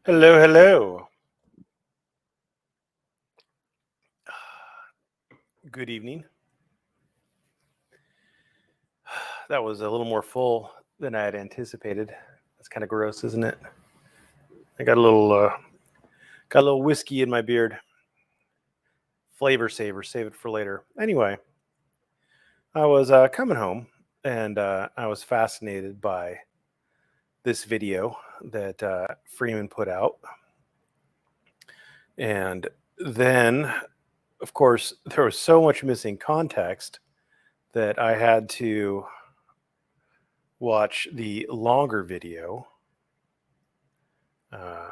Hello, hello. Good evening. That was a little more full than I had anticipated. That's kind of gross, isn't it? I got a little whiskey in my beard. Flavor saver, save it for later. Anyway, I was coming home and I was fascinated by this video that Freeman put out, and then, of course, there was so much missing context that I had to watch the longer video. Uh,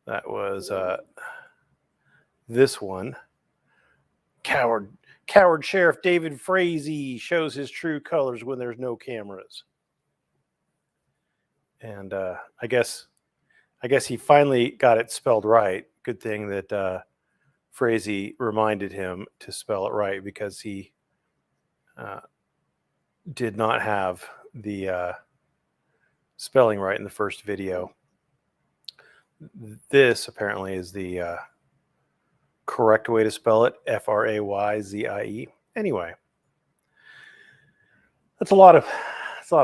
that was this one. Coward Sheriff David Frazee shows his true colors when there's no cameras. And I guess he finally got it spelled right. Good thing that Frazee reminded him to spell it right, because he did not have the spelling right in the first video. This apparently is the correct way to spell it: Frayzie. Anyway, that's a lot of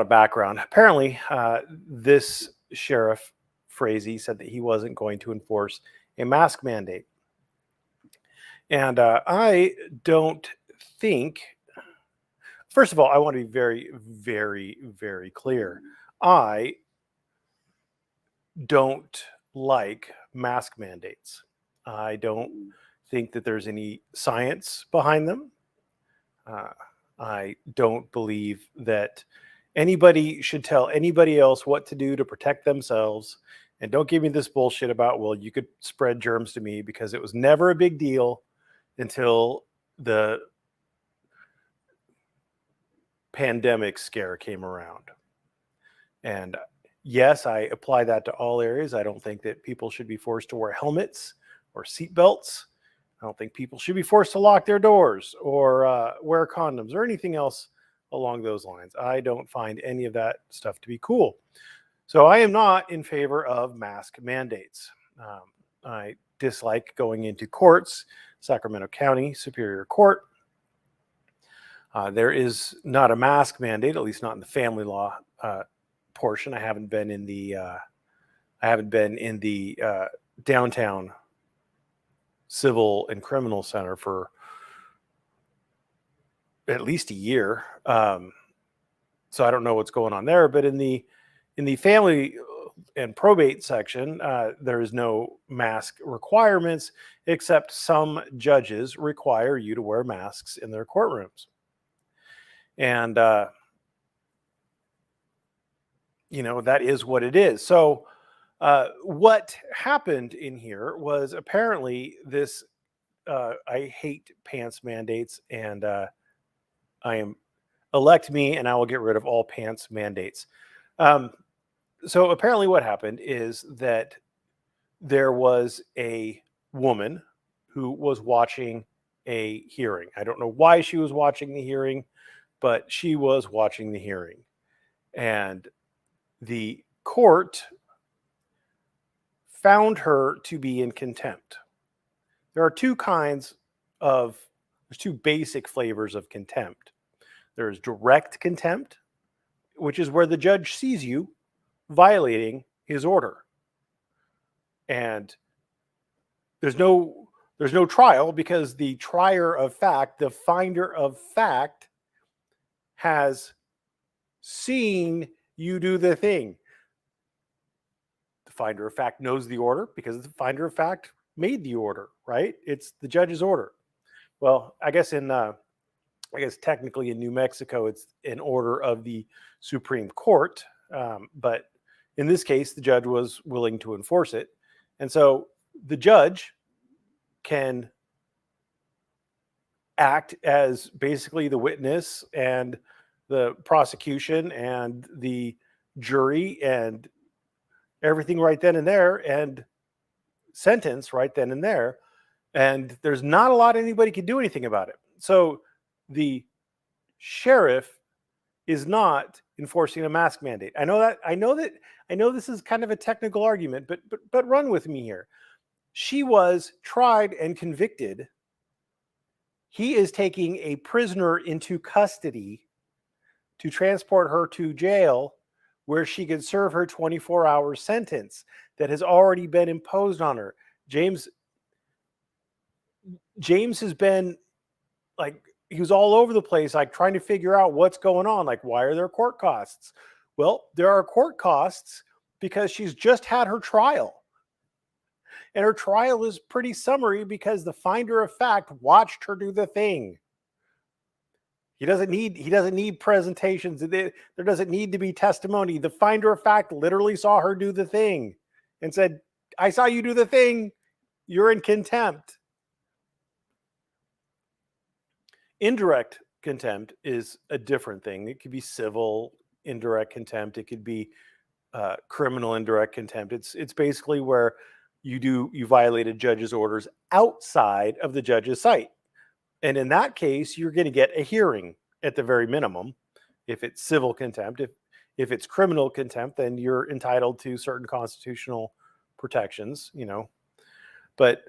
background. Apparently, this sheriff Frazee said that he wasn't going to enforce a mask mandate, and I don't think. First of all, I want to be very, very, very clear. I don't like mask mandates. I don't think that there's any science behind them. I don't believe that anybody should tell anybody else what to do to protect themselves. And don't give me this bullshit about, well, you could spread germs to me, because it was never a big deal until the pandemic scare came around. And yes, I apply that to all areas. I don't think that people should be forced to wear helmets or seatbelts. I don't think people should be forced to lock their doors or wear condoms or anything else along those lines. I don't find any of that stuff to be cool. So I am not in favor of mask mandates. I dislike going into courts, Sacramento County Superior Court. There is not a mask mandate, at least not in the family law portion. I haven't been in the downtown civil and criminal center for at least a year, so I don't know what's going on there. But in the family and probate section, there is no mask requirements, except some judges require you to wear masks in their courtrooms. And that is what it is. So what happened in here was, apparently, this I hate pants mandates, and I am elect me and I will get rid of all pants mandates. So apparently what happened is that there was a woman who was watching a hearing. I don't know why she was watching the hearing, but she was watching the hearing. And the court found her to be in contempt. There's two basic flavors of contempt. There's direct contempt, which is where the judge sees you violating his order, and there's no trial, because the trier of fact, the finder of fact, has seen you do the thing. The finder of fact knows the order because the finder of fact made the order, right? It's the judge's order. Well, I guess technically in New Mexico, it's an order of the Supreme Court. But in this case, the judge was willing to enforce it. And so the judge can act as basically the witness and the prosecution and the jury and everything right then and there, and sentence right then and there. And there's not a lot anybody can do anything about it. So the sheriff is not enforcing a mask mandate. I know this is kind of a technical argument, but run with me here. She was tried and convicted. He is taking a prisoner into custody to transport her to jail where she could serve her 24-hour sentence that has already been imposed on her. James has been like, he was all over the place, like trying to figure out what's going on. Like, why are there court costs? Well, there are court costs because she's just had her trial. And her trial is pretty summary because the finder of fact watched her do the thing. He doesn't need presentations. There doesn't need to be testimony. The finder of fact literally saw her do the thing and said, I saw you do the thing. You're in contempt. Indirect contempt is a different thing. It could be civil indirect contempt. It could be criminal indirect contempt. It's basically where you violate a judge's orders outside of the judge's sight. And in that case, you're going to get a hearing at the very minimum. If it's civil contempt, if it's criminal contempt, then you're entitled to certain constitutional protections, But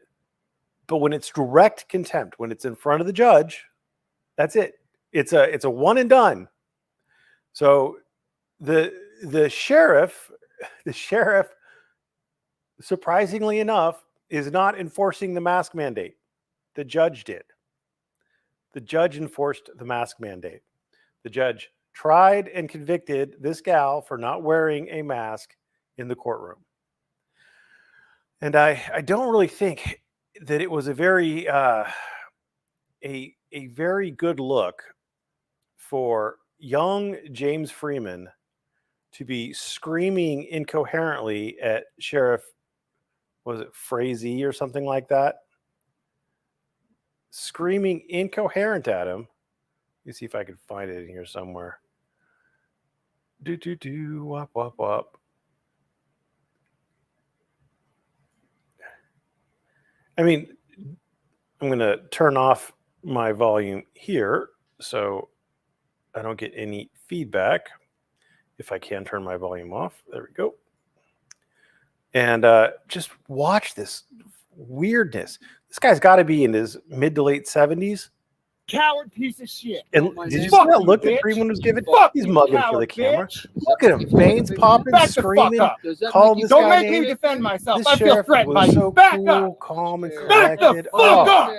when it's direct contempt, when it's in front of the judge, that's it. It's a one and done. So the sheriff, surprisingly enough, is not enforcing the mask mandate. The judge did. The judge enforced the mask mandate. The judge tried and convicted this gal for not wearing a mask in the courtroom. And I don't really think that it was a very very good look for young James Freeman to be screaming incoherently at Sheriff, was it Frazee or something like that? Screaming incoherent at him. Let me see if I can find it in here somewhere. Wop, wop, wop. I mean, I'm going to turn off my volume here so I don't get any feedback. If I can turn my volume off. There we go. And just watch this weirdness. This guy's got to be in his mid to late 70s. Coward piece of shit. And did you see that look that Freeman was giving? He's mugging for the camera. Look at him, veins popping, screaming, calling this guy. Don't make me defend myself. I feel threatened by you. So Back cool, up. calm, and Back collected. the fuck up.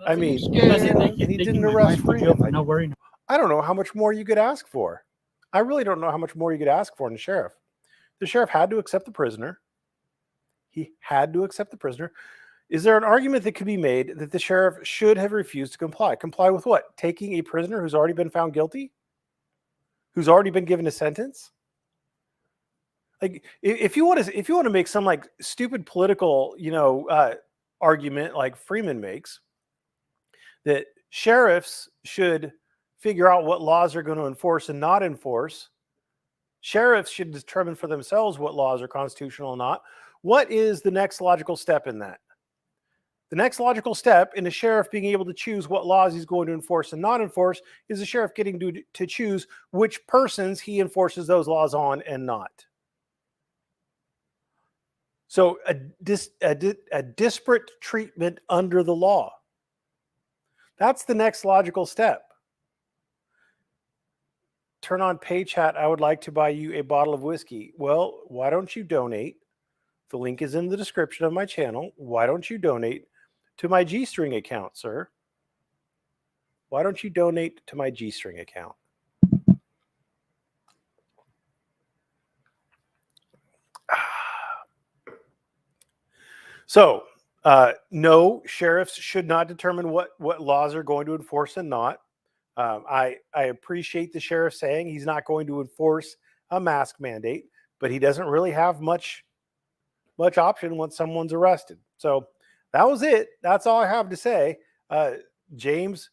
I mean, he didn't arrest Freeman. I don't know how much more you could ask for. I really don't know how much more you could ask for in the sheriff. The sheriff had to accept the prisoner. He had to accept the prisoner. Is there an argument that could be made that the sheriff should have refused to comply? Comply with what? Taking a prisoner who's already been found guilty? Who's already been given a sentence? Like, if you want to make some like stupid political, argument like Freeman makes, that sheriffs should figure out what laws are going to enforce and not enforce. Sheriffs should determine for themselves what laws are constitutional or not. What is the next logical step in that? The next logical step in the sheriff being able to choose what laws he's going to enforce and not enforce is the sheriff getting to choose which persons he enforces those laws on and not. So a disparate treatment under the law. That's the next logical step. Turn on Pay Chat. I would like to buy you a bottle of whiskey. Well, why don't you donate? The link is in the description of my channel. Why don't you donate to my G-String account, sir? Why don't you donate to my G-String account? So, no, sheriffs should not determine what laws are going to enforce and not. I appreciate the sheriff saying he's not going to enforce a mask mandate, but he doesn't really have much option once someone's arrested. So that was it. That's all I have to say. James,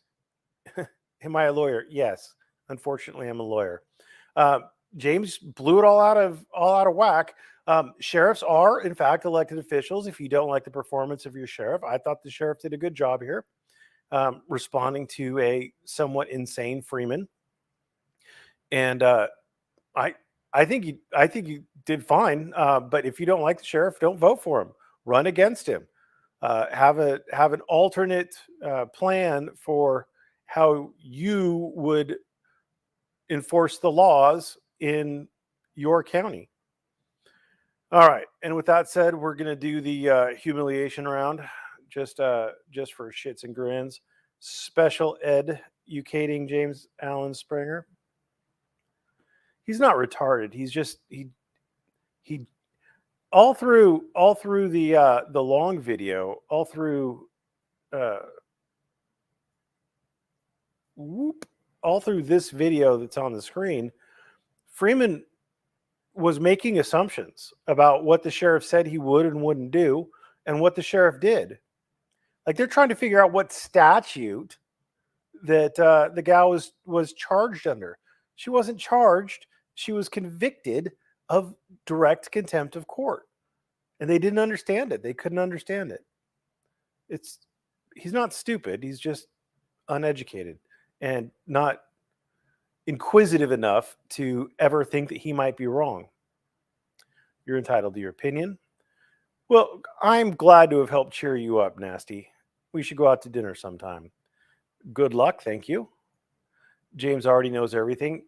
am I a lawyer? Yes. Unfortunately, I'm a lawyer. James blew it all out of whack. Sheriffs are, in fact, elected officials. If you don't like the performance of your sheriff, I thought the sheriff did a good job here, responding to a somewhat insane Freeman. And I think you did fine. But if you don't like the sheriff, don't vote for him. Run against him. Have an alternate plan for how you would enforce the laws in your county. All right, and with that said, we're gonna do the humiliation round, just for shits and grins. Special ed educating James Allen Springer. He's not retarded. He's just he all through the long video, all through uh, all through this video that's on the screen, Freeman was making assumptions about what the sheriff said he would and wouldn't do, and what the sheriff did. Like they're trying to figure out what statute that the gal was charged under. She wasn't charged. She was convicted of direct contempt of court, and they didn't understand it. They couldn't understand it. He's not stupid. He's just uneducated and not inquisitive enough to ever think that he might be wrong. You're entitled to your opinion. Well, I'm glad to have helped cheer you up, Nasty. We should go out to dinner sometime. Good luck, thank you. James already knows everything.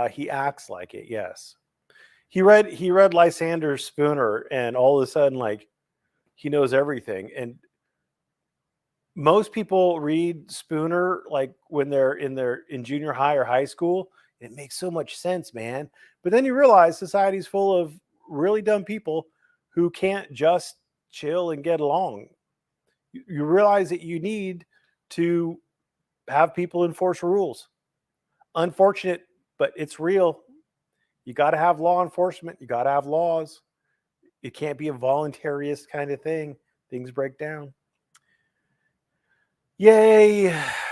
He acts like it, yes. He read Lysander Spooner, and all of a sudden, like, he knows everything. And most people read Spooner like when they're in junior high or high school. It makes so much sense, man. But then you realize society's full of really dumb people who can't just chill and get along. You realize that you need to have people enforce rules. Unfortunate, but it's real. You got to have law enforcement. You got to have laws. It can't be a voluntarist kind of thing. Things break down. Yay.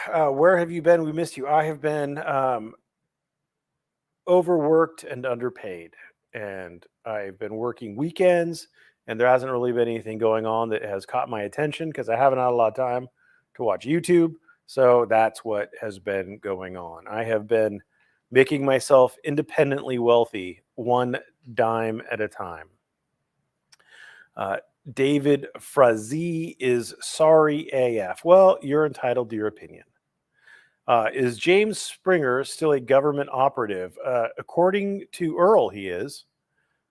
Where have you been? We missed you. I have been overworked and underpaid. And I've been working weekends, and there hasn't really been anything going on that has caught my attention because I haven't had a lot of time to watch YouTube. So that's what has been going on. I have been making myself independently wealthy, one dime at a time. David Frazee is sorry AF. Well, you're entitled to your opinion. Is James Springer still a government operative? According to Earl, he is.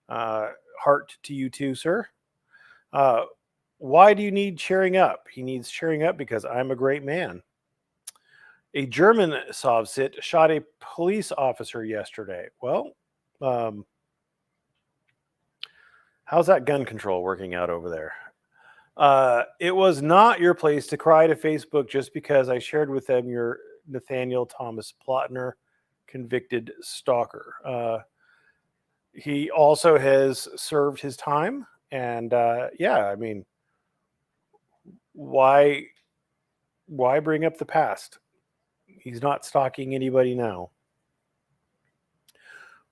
Heart to you too, sir. Why do you need cheering up? He needs cheering up because I'm a great man. A German Sovsit shot a police officer yesterday. Well, how's that gun control working out over there? It was not your place to cry to Facebook just because I shared with them your Nathaniel Thomas Plotner convicted stalker. He also has served his time, and yeah, I mean, why bring up the past? He's not stalking anybody now.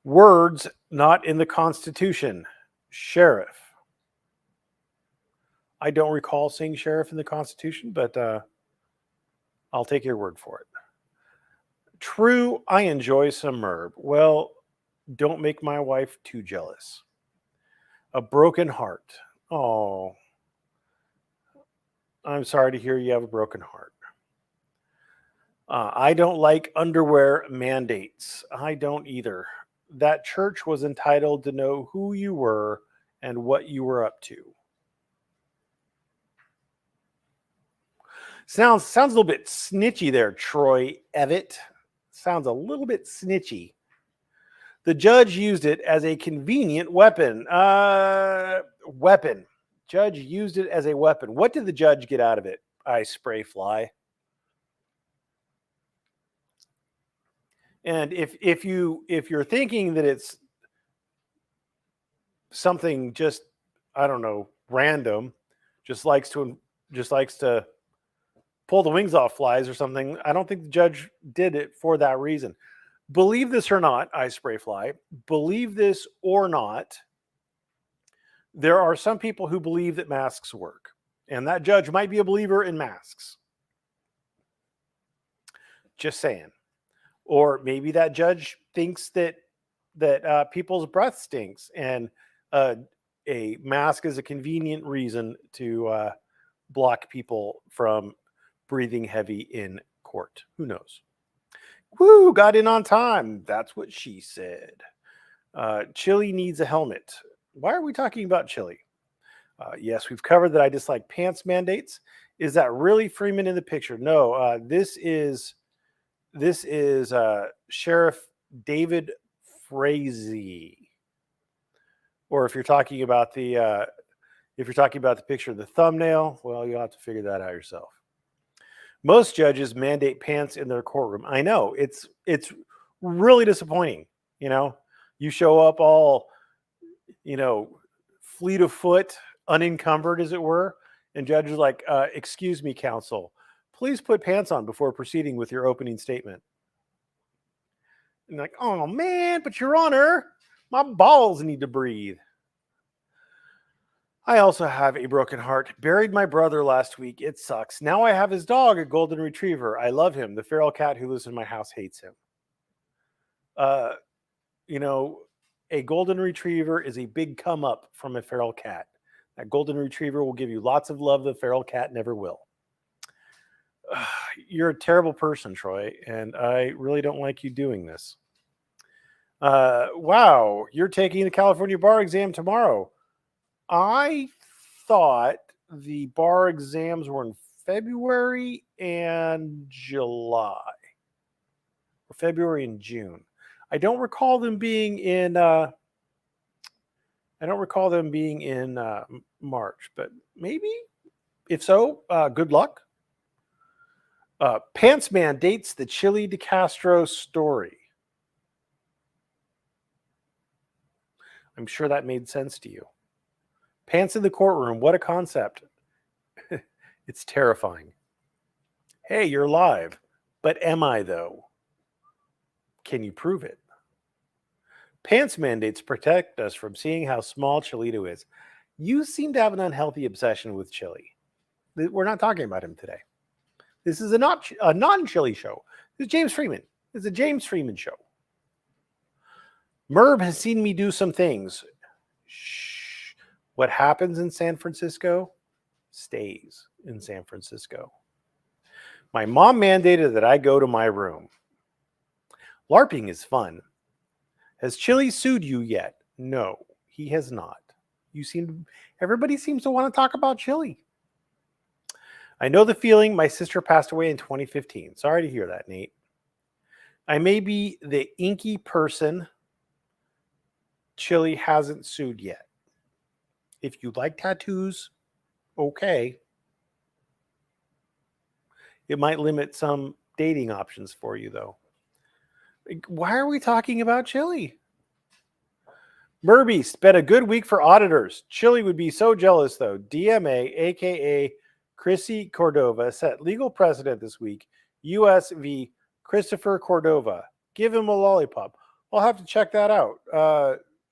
Words not in the Constitution. Sheriff. I don't recall seeing sheriff in the Constitution, but I'll take your word for it. True, I enjoy some Merb. Well, don't make my wife too jealous. A broken heart. Oh, I'm sorry to hear you have a broken heart. I don't like underwear mandates. I don't either. That church was entitled to know who you were and what you were up to. Sounds a little bit snitchy there, Troy Evett. Sounds a little bit snitchy. The judge used it as a convenient weapon. Weapon. Judge used it as a weapon. What did the judge get out of it? I spray fly. And if you're thinking that it's something just, I don't know, random, just likes to pull the wings off flies or something, I don't think the judge did it for that reason. Believe this or not, I spray fly. Believe this or not, there are some people who believe that masks work, and that judge might be a believer in masks. Just saying. Or maybe that judge thinks that that people's breath stinks, and a mask is a convenient reason to block people from breathing heavy in court. Who knows? Woo, got in on time. That's what she said. Chili needs a helmet. Why are we talking about chili? Yes, we've covered that I dislike pants mandates. Is that really Freeman in the picture? No, this is Sheriff David Frazee. Or if you're talking about the picture of the thumbnail, well, you'll have to figure that out yourself. Most judges mandate pants in their courtroom. I know, it's really disappointing. You show up all, fleet of foot, unencumbered, as it were, and judges like, excuse me, counsel, please put pants on before proceeding with your opening statement. And like, oh man, but Your Honor, my balls need to breathe. I also have a broken heart. Buried my brother last week. It sucks. Now I have his dog, a golden retriever. I love him. The feral cat who lives in my house hates him. A golden retriever is a big come up from a feral cat. That golden retriever will give you lots of love. The feral cat never will. You're a terrible person, Troy, and I really don't like you doing this. Wow, you're taking the California bar exam tomorrow. I thought the bar exams were in February and July, or February and June. I don't recall them being in. March, but maybe. If so, good luck. Pants Man dates the Chili DeCastro story. I'm sure that made sense to you. Pants in the courtroom. What a concept. It's terrifying. Hey, you're live. But am I, though? Can you prove it? Pants mandates protect us from seeing how small Chilito is. You seem to have an unhealthy obsession with Chili. We're not talking about him today. This is a non-Chili show. This is James Freeman. This is a James Freeman show. Merb has seen me do some things. Shh. What happens in San Francisco stays in San Francisco. My mom mandated that I go to my room. LARPing is fun. Has Chili sued you yet? No, he has not. Everybody seems to want to talk about Chili. I know the feeling. My sister passed away in 2015. Sorry to hear that, Nate. I may be the inky person Chili hasn't sued yet. If you like tattoos, okay. It might limit some dating options for you, though. Why are we talking about Chili? Murby, spent a good week for auditors. Chili would be so jealous, though. DMA, a.k.a. Chrissy Cordova, set legal precedent this week. U.S. v. Christopher Cordova. Give him a lollipop. I'll have to check that out.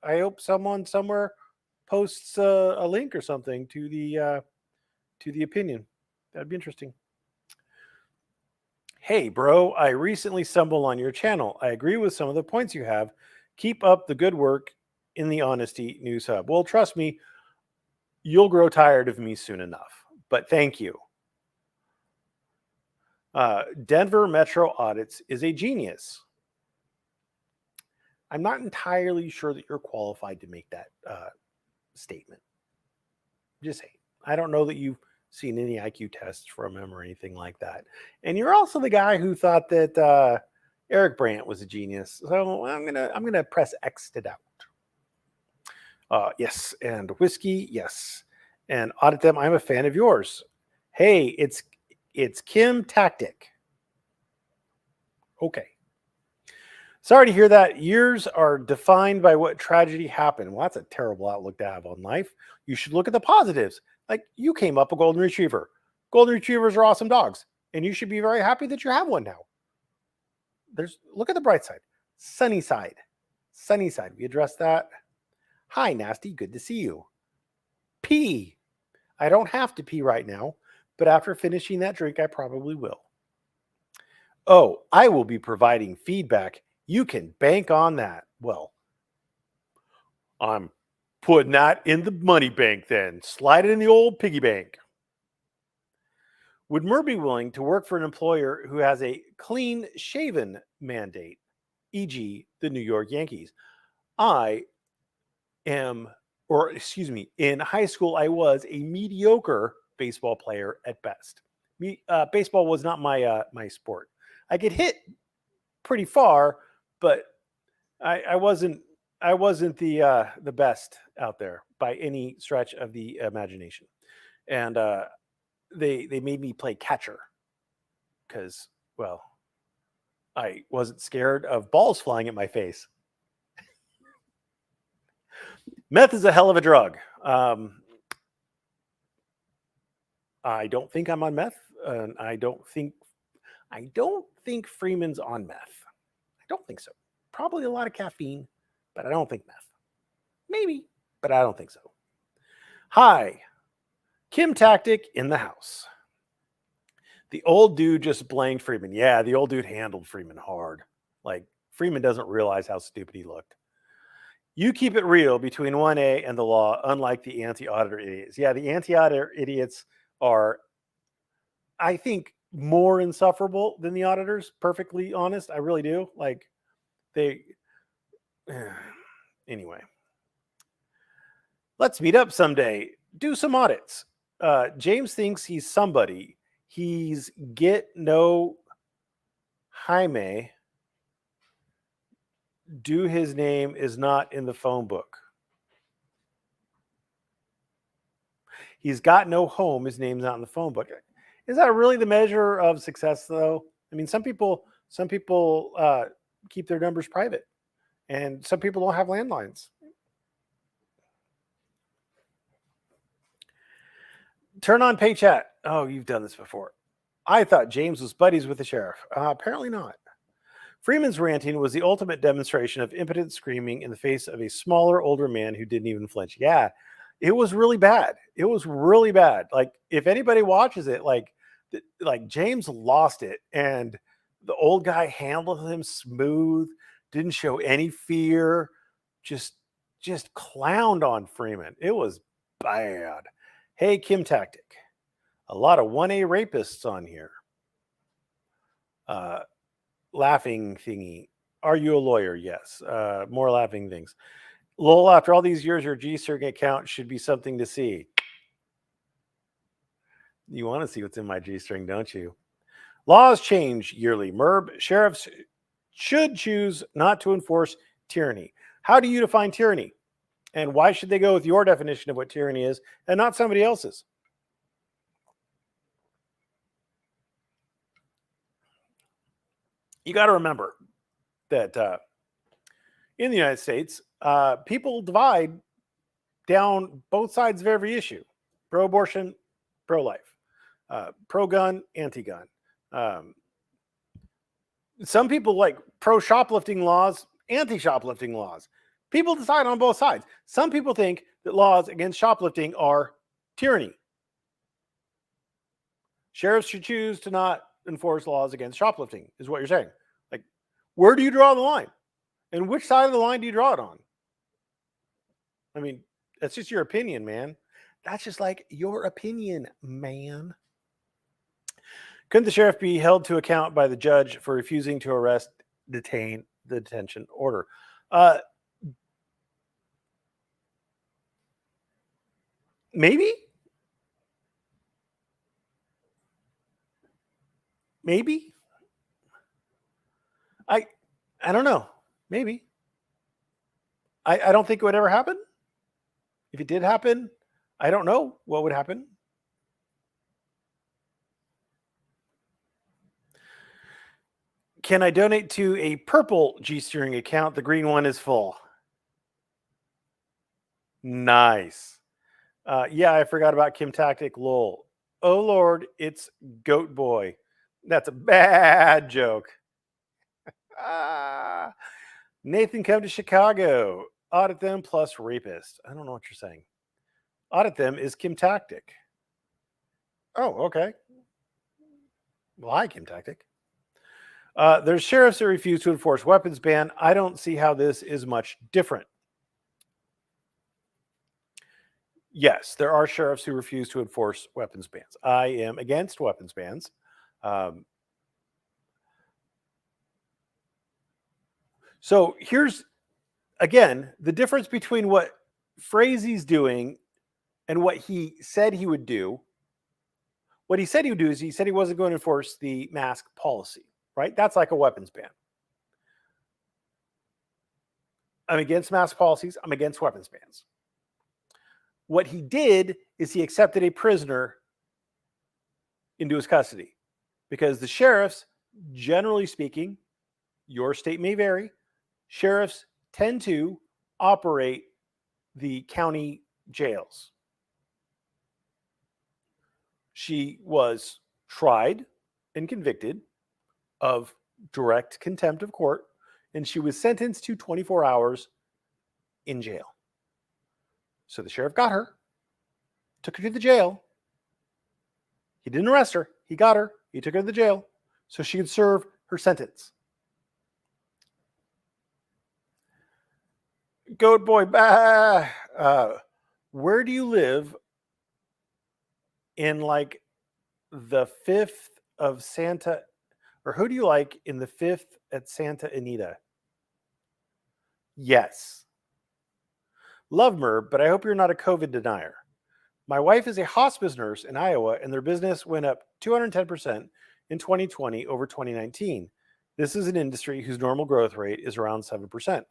I hope someone somewhere posts a link or something to the opinion. That'd be interesting. Hey, bro, I recently stumbled on your channel. I agree with some of the points you have. Keep up the good work in the Honesty News Hub. Well, trust me, you'll grow tired of me soon enough. But thank you. Denver Metro Audits is a genius. I'm not entirely sure that you're qualified to make that statement. Just saying. I don't know that you've seen any IQ tests from him or anything like that. And you're also the guy who thought that Eric Brandt was a genius. So I'm gonna press X to doubt. Yes, and whiskey, yes. And audit them. I'm a fan of yours. Hey, it's Kim Tactic. Okay. Sorry to hear that. Years are defined by what tragedy happened. Well, that's a terrible outlook to have on life. You should look at the positives. Like, you came up a golden retriever. Golden retrievers are awesome dogs, and you should be very happy that you have one now. Look at the bright side. Sunny side. Sunny side. We addressed that. Hi, Nasty. Good to see you. Pee. I don't have to pee right now, but after finishing that drink, I probably will. Oh, I will be providing feedback. You can bank on that. Well, I'm putting that in the money bank then. Slide it in the old piggy bank. Would Murr be willing to work for an employer who has a clean-shaven mandate, e.g. the New York Yankees? In high school, I was a mediocre baseball player at best. Baseball was not my sport. I could hit pretty far, but I wasn't the best out there by any stretch of the imagination. And they made me play catcher because, well, I wasn't scared of balls flying at my face. Meth is a hell of a drug. I don't think I'm on meth. I don't think Freeman's on meth. I don't think so. Probably a lot of caffeine, but I don't think meth. Maybe, but I don't think so. Hi, Kim Tactic in the house. The old dude just blamed Freeman. Yeah, the old dude handled Freeman hard. Like, Freeman doesn't realize how stupid he looked. You keep it real between 1A and the law, unlike the anti-auditor idiots. Yeah, the anti-auditor idiots are, I think, more insufferable than the auditors, perfectly honest. I really do. Like, anyway. Let's meet up someday. Do some audits. James thinks he's somebody. He's get no Jaime. Do his name is not in the phone book. He's got no home. His name's not in the phone book. Is that really the measure of success, though? I mean, some people keep their numbers private, and some people don't have landlines. Turn on pay chat. Oh, you've done this before. I thought James was buddies with the sheriff. Apparently not. Freeman's ranting was the ultimate demonstration of impotent screaming in the face of a smaller, older man who didn't even flinch. Yeah, it was really bad. It was really bad. Like, if anybody watches it, like James lost it, and the old guy handled him smooth, didn't show any fear, just clowned on Freeman. It was bad. Hey, Kim Tactic. A lot of 1A rapists on here. Laughing thingy. Are you a lawyer? Yes. More laughing things. Lol, after all these years, your G-String account should be something to see. You want to see what's in my G-String, don't you? Laws change yearly. Merb, sheriffs should choose not to enforce tyranny. How do you define tyranny? And why should they go with your definition of what tyranny is and not somebody else's? You got to remember that in the United States, people divide down both sides of every issue: pro-abortion, pro-life, pro-gun, anti-gun. Some people like pro-shoplifting laws, anti-shoplifting laws. People decide on both sides. Some people think that laws against shoplifting are tyranny. Sheriffs should choose to not enforce laws against shoplifting, is what you're saying. Like, where do you draw the line? And which side of the line do you draw it on? I mean, that's just your opinion, man. That's just like your opinion, man. Couldn't the sheriff be held to account by the judge for refusing to arrest, detain the detention order? Maybe. Maybe. I don't know. Maybe. I don't think it would ever happen. If it did happen, I don't know what would happen. Can I donate to a purple G-Steering account? The green one is full. Nice. Yeah, I forgot about Kim Tactic. Lol. Oh, Lord, it's Goat Boy. That's a bad joke. Nathan, come to Chicago. Audit them plus rapist. I don't know what you're saying. Audit them is Kim Tactic. Oh, okay. Well, hi, Kim Tactic. There's sheriffs that refuse to enforce weapons ban. I don't see how this is much different. Yes, there are sheriffs who refuse to enforce weapons bans. I am against weapons bans. So here's, again, the difference between what Frazie's doing and what he said he would do. What he said he would do is he said he wasn't going to enforce the mask policy, right? That's like a weapons ban. I'm against mask policies. I'm against weapons bans. What he did is he accepted a prisoner into his custody because the sheriffs, generally speaking, your state may vary, sheriffs tend to operate the county jails. She was tried and convicted of direct contempt of court, and she was sentenced to 24 hours in jail. So the sheriff got her, took her to the jail. He didn't arrest her. He got her. He took her to the jail so she could serve her sentence. Goat boy, bah. Where do you live in like the 5th of Santa, or who do you like in the 5th at Santa Anita? Yes. Love Merb, but I hope you're not a COVID denier. My wife is a hospice nurse in Iowa, and their business went up 210% in 2020 over 2019. This is an industry whose normal growth rate is around 7%.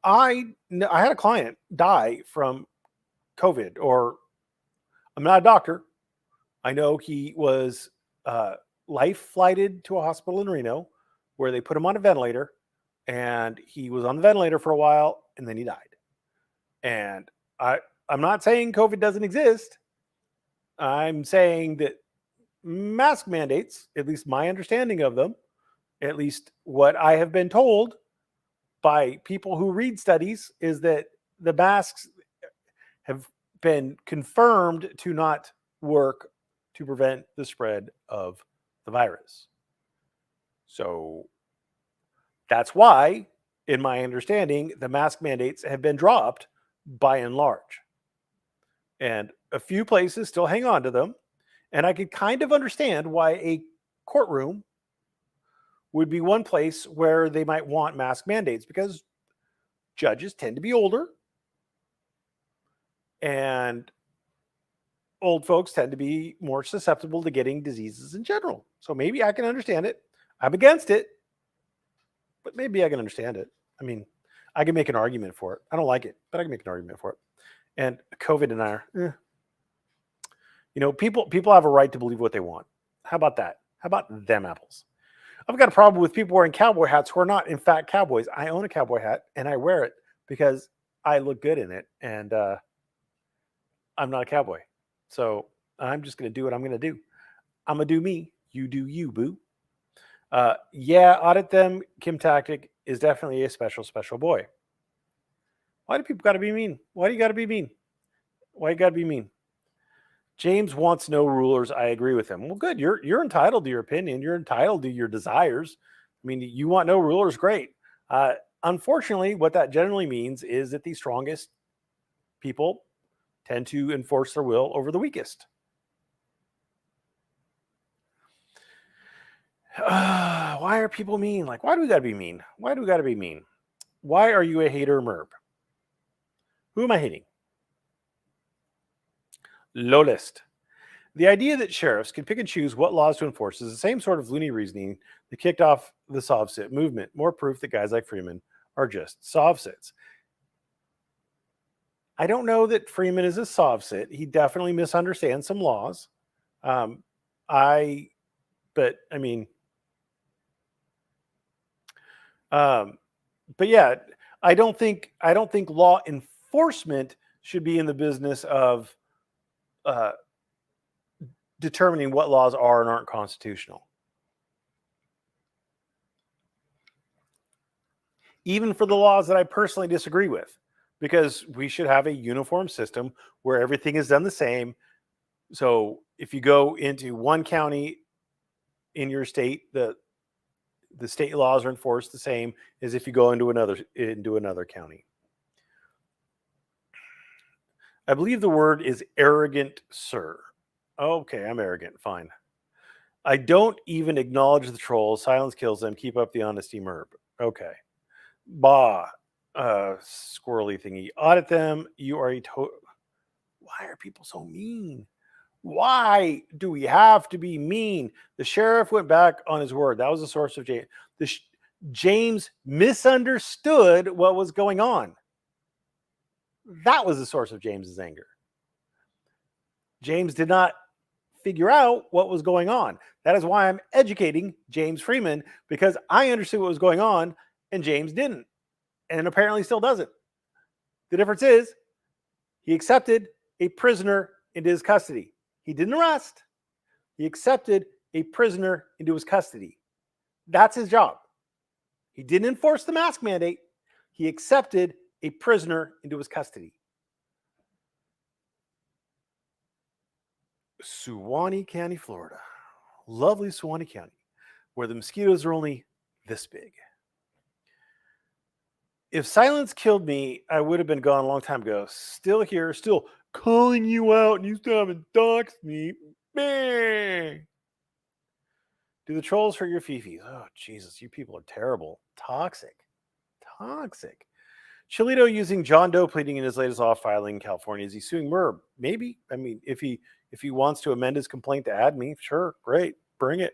I had a client die from COVID, or I'm not a doctor. I know he was life flighted to a hospital in Reno where they put him on a ventilator, and he was on the ventilator for a while, and then he died. And I'm not saying COVID doesn't exist. I'm saying that mask mandates, at least my understanding of them, at least what I have been told by people who read studies, is that the masks have been confirmed to not work to prevent the spread of the virus. So that's why, in my understanding, the mask mandates have been dropped by and large. And a few places still hang on to them. And I could kind of understand why a courtroom would be one place where they might want mask mandates, because judges tend to be older, and old folks tend to be more susceptible to getting diseases in general. So maybe I can understand it. I'm against it, but maybe I can understand it. I mean, I can make an argument for it. I don't like it, but I can make an argument for it. And COVID denier, people have a right to believe what they want. How about that? How about them apples? I've got a problem with people wearing cowboy hats who are not, in fact, cowboys. I own a cowboy hat, and I wear it because I look good in it, and I'm not a cowboy. So I'm just going to do what I'm going to do. I'm going to do me. You do you, boo. Yeah, audit them. Kim Tactic is definitely a special, special boy. Why do people got to be mean? Why do you got to be mean? Why you got to be mean? James wants no rulers. I agree with him. Well, good. You're entitled to your opinion. You're entitled to your desires. I mean, you want no rulers. Great. Unfortunately, what that generally means is that the strongest people tend to enforce their will over the weakest. Why are people mean? Like, why do we got to be mean? Why do we got to be mean? Why are you a hater, Merb? Who am I hating? Low list. The idea that sheriffs can pick and choose what laws to enforce is the same sort of loony reasoning that kicked off the SovSit movement. More proof that guys like Freeman are just SovSits. I don't know that Freeman is a SovSit. He definitely misunderstands some laws. But I mean, but yeah, I don't think law enforcement should be in the business of determining what laws are and aren't constitutional. Even for the laws that I personally disagree with, because we should have a uniform system where everything is done the same. So if you go into one county in your state, the state laws are enforced the same as if you go into another county. I believe the word is arrogant, sir. Okay, I'm arrogant. Fine. I don't even acknowledge the trolls. Silence kills them. Keep up the honesty, Merb. Okay. Bah. Squirrely thingy. Audit them. You are a Why are people so mean? Why do we have to be mean? The sheriff went back on his word. That was the source of James. James misunderstood what was going on. That was the source of James's anger. James did not figure out what was going on. That is why I'm educating James Freeman, because I understood what was going on and James didn't, and apparently still doesn't. The difference is he accepted a prisoner into his custody. He didn't arrest. He accepted a prisoner into his custody. That's his job. He didn't enforce the mask mandate. He accepted a prisoner into his custody. Suwannee County, Florida. Lovely Suwannee County, where the mosquitoes are only this big. If silence killed me, I would have been gone a long time ago. Still here, still calling you out, and you still haven't doxed me. Meh. Do the trolls hurt your fifis? Oh, Jesus, you people are terrible. Toxic. Chilito using John Doe pleading in his latest off-filing in California. Is he suing Merb? Maybe. I mean, if he wants to amend his complaint to add me, sure, great, bring it.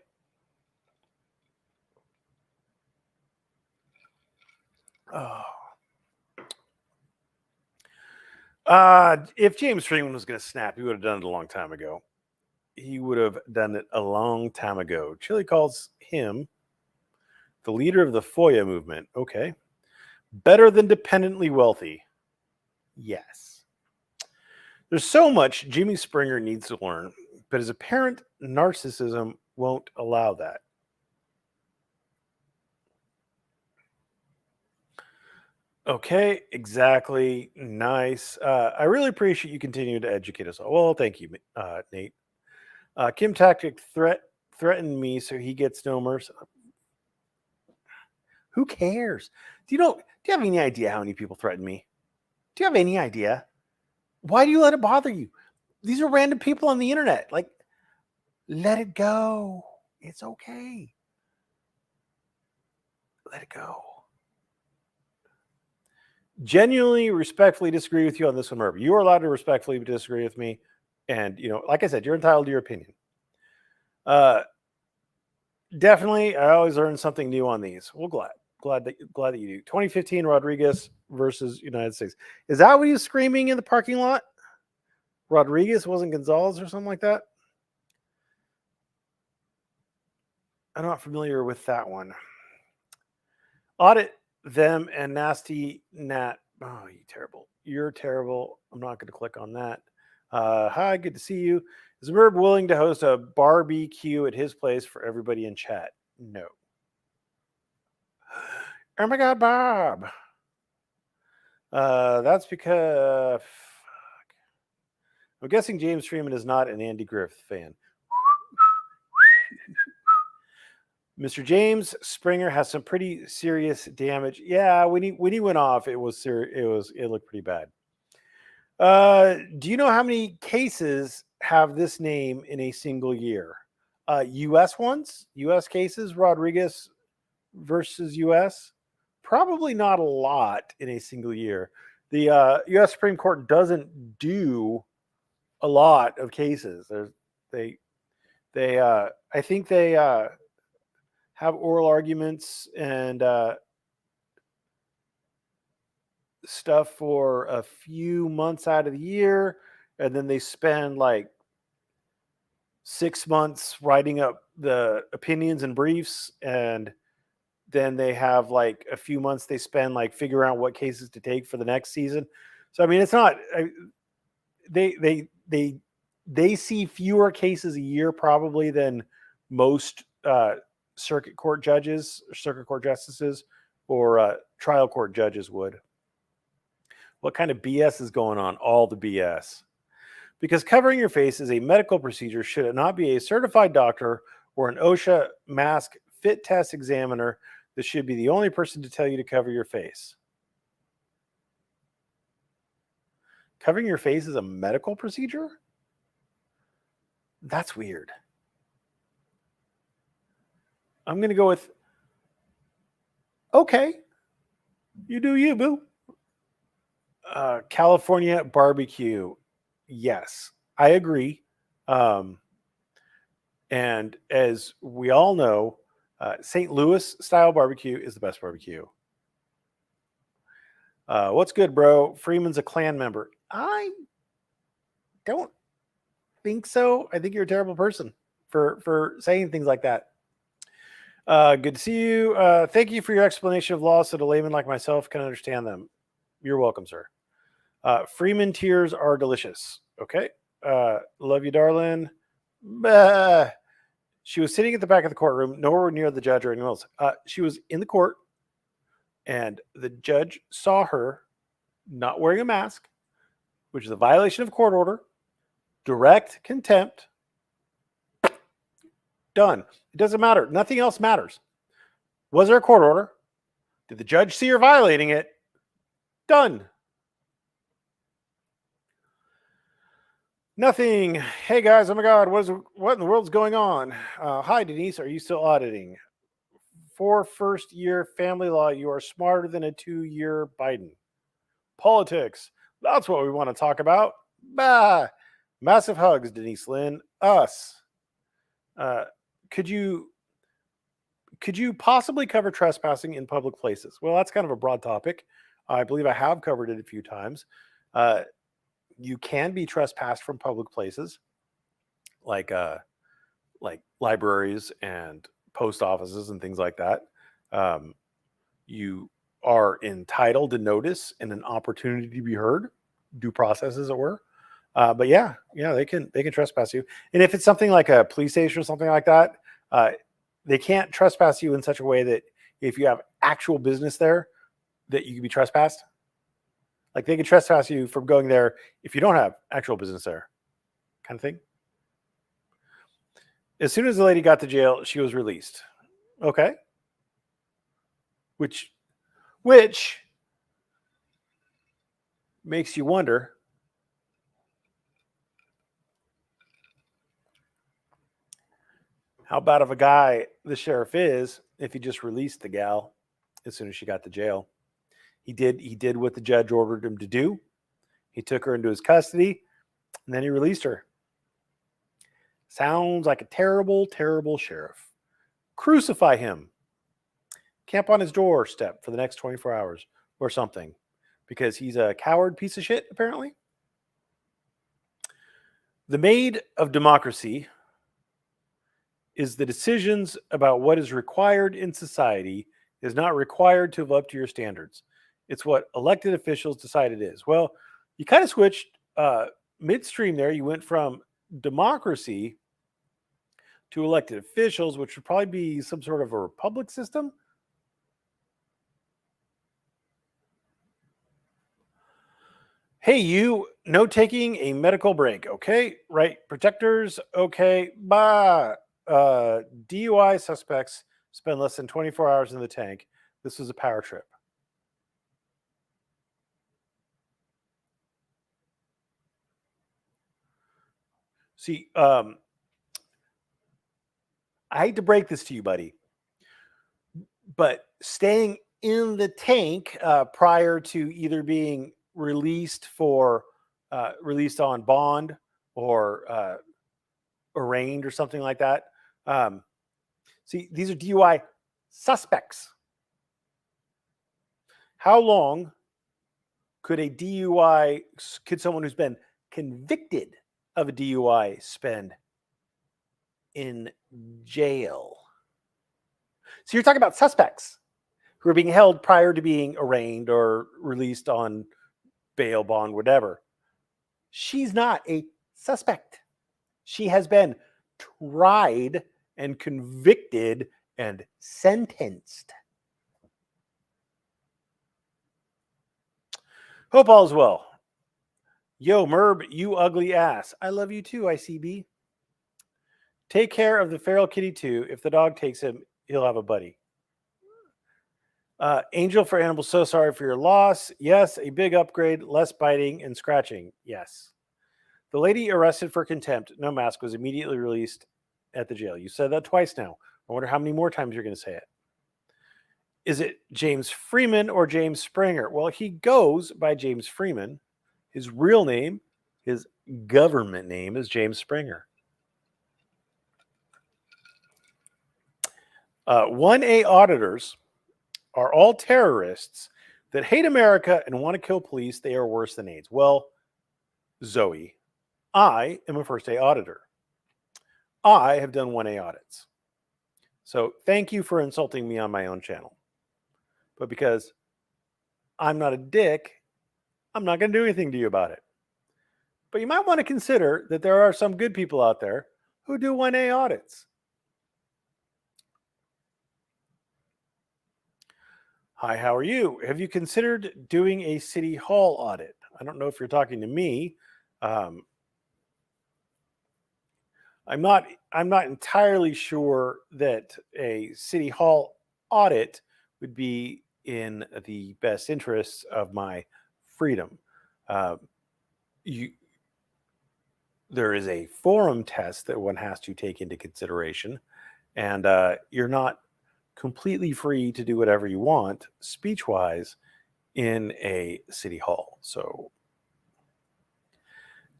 Oh. If James Freeman was going to snap, he would have done it a long time ago. Chili calls him the leader of the FOIA movement. Okay. Better than dependently wealthy. Yes. There's so much Jimmy Springer needs to learn, but his apparent narcissism won't allow that. Okay, exactly. Nice. I really appreciate you continuing to educate us all. Well, thank you, Nate. Kim Tactic threatened me, so he gets no mercy. Who cares? Do you have any idea how many people threaten me? Do you have any idea? Why do you let it bother you? These are random people on the internet. Like, let it go. It's okay. Let it go. Genuinely, respectfully disagree with you on this one, Merv. You are allowed to respectfully disagree with me. And, like I said, you're entitled to your opinion. Definitely, I always learn something new on these. Well, glad that you do. 2015 Rodriguez versus United States. Is that what he was screaming in the parking lot? Rodriguez wasn't Gonzalez or something like that? I'm not familiar with that one. Audit them and nasty Nat. Oh, you terrible. You're terrible. I'm not going to click on that. Hi, good to see you. Is Merb willing to host a barbecue at his place for everybody in chat? No. Oh my God, Bob. That's because... I'm guessing James Freeman is not an Andy Griffith fan. Mr. James Springer has some pretty serious damage. Yeah, when he went off, it looked pretty bad. Do you know how many cases have this name in a single year? U.S. ones, U.S. cases, Rodriguez versus U.S. Probably not a lot in a single year. The U.S. Supreme Court doesn't do a lot of cases. I think they have oral arguments and stuff for a few months out of the year, and then they spend like 6 months writing up the opinions and briefs, and then they have like a few months they spend like figuring out what cases to take for the next season. So I mean, it's not they see fewer cases a year probably than most circuit court judges, circuit court justices, or trial court judges would. What kind of BS is going on? All the BS. Because covering your face is a medical procedure, should it not be a certified doctor or an OSHA mask fit test examiner that should be the only person to tell you to cover your face? Covering your face is a medical procedure? That's weird. I'm going to go with, okay, you do you, boo. California barbecue. Yes, I agree. And as we all know, St. Louis style barbecue is the best barbecue. What's good, bro? Freeman's a Klan member. I don't think so. I think you're a terrible person for saying things like that. Good to see you. Thank you for your explanation of law so that a layman like myself can understand them. You're welcome, sir. Freeman tears are delicious. Okay. Love you, darling. Bah. She was sitting at the back of the courtroom, nowhere near the judge or anyone else. She was in the court, and the judge saw her not wearing a mask, which is a violation of court order. Direct contempt. Done. It doesn't matter. Nothing else matters. Was there a court order? Did the judge see her violating it? Done. Nothing. Hey guys, oh my God, what in the world's going on? Hi Denise, are you still auditing? For first year family law, you are smarter than a 2-year Biden. Politics. That's what we want to talk about. Bah. Massive hugs, Denise Lynn. Us. Could you possibly cover trespassing in public places? Well, that's kind of a broad topic. I believe I have covered it a few times. You can be trespassed from public places, like libraries and post offices and things like that. You are entitled to notice and an opportunity to be heard, due process, as it were. But yeah, they can trespass you. And if it's something like a police station or something like that, they can't trespass you in such a way that if you have actual business there, that you can be trespassed. Like they can trespass you from going there if you don't have actual business there, kind of thing. As soon as the lady got to jail, she was released. Okay. Which makes you wonder, how bad of a guy the sheriff is if he just released the gal as soon as she got to jail. He did what the judge ordered him to do. He took her into his custody, and then he released her. Sounds like a terrible, terrible sheriff. Crucify him. Camp on his doorstep for the next 24 hours or something, because he's a coward piece of shit, apparently. The maid of democracy is the decisions about what is required in society is not required to live up to your standards. It's what elected officials decide it is. Well, you kind of switched midstream there. You went from democracy to elected officials, which would probably be some sort of a republic system. Hey, you, no taking a medical break. Okay, right. Protectors. Okay, bye. DUI suspects spend less than 24 hours in the tank. This was a power trip. See, I hate to break this to you, buddy, but staying in the tank prior to either being released on bond or arraigned or something like that. See, these are DUI suspects. How long could someone who's been convicted of a DUI spend in jail? So you're talking about suspects who are being held prior to being arraigned or released on bail, bond, whatever. She's not a suspect. She has been tried and convicted and sentenced. Hope all is well. Yo, Merb, you ugly ass. I love you too, ICB. Take care of the feral kitty too. If the dog takes him, he'll have a buddy. Angel for Animal, so sorry for your loss. Yes, a big upgrade, less biting and scratching. Yes. The lady arrested for contempt, no mask, was immediately released at the jail. You said that twice now. I wonder how many more times you're going to say it. Is it James Freeman or James Springer? Well, he goes by James Freeman. His real name, his government name is James Springer. 1A auditors are all terrorists that hate America and want to kill police. They are worse than AIDS. Well, Zoe, I am a first A auditor. I have done 1A audits. So thank you for insulting me on my own channel. But because I'm not a dick, I'm not going to do anything to you about it. But you might want to consider that there are some good people out there who do 1A audits. Hi, how are you? Have you considered doing a city hall audit? I don't know if you're talking to me. I'm not entirely sure that a city hall audit would be in the best interests of my freedom. There is a forum test that one has to take into consideration, and you're not completely free to do whatever you want speech-wise in a city hall. So,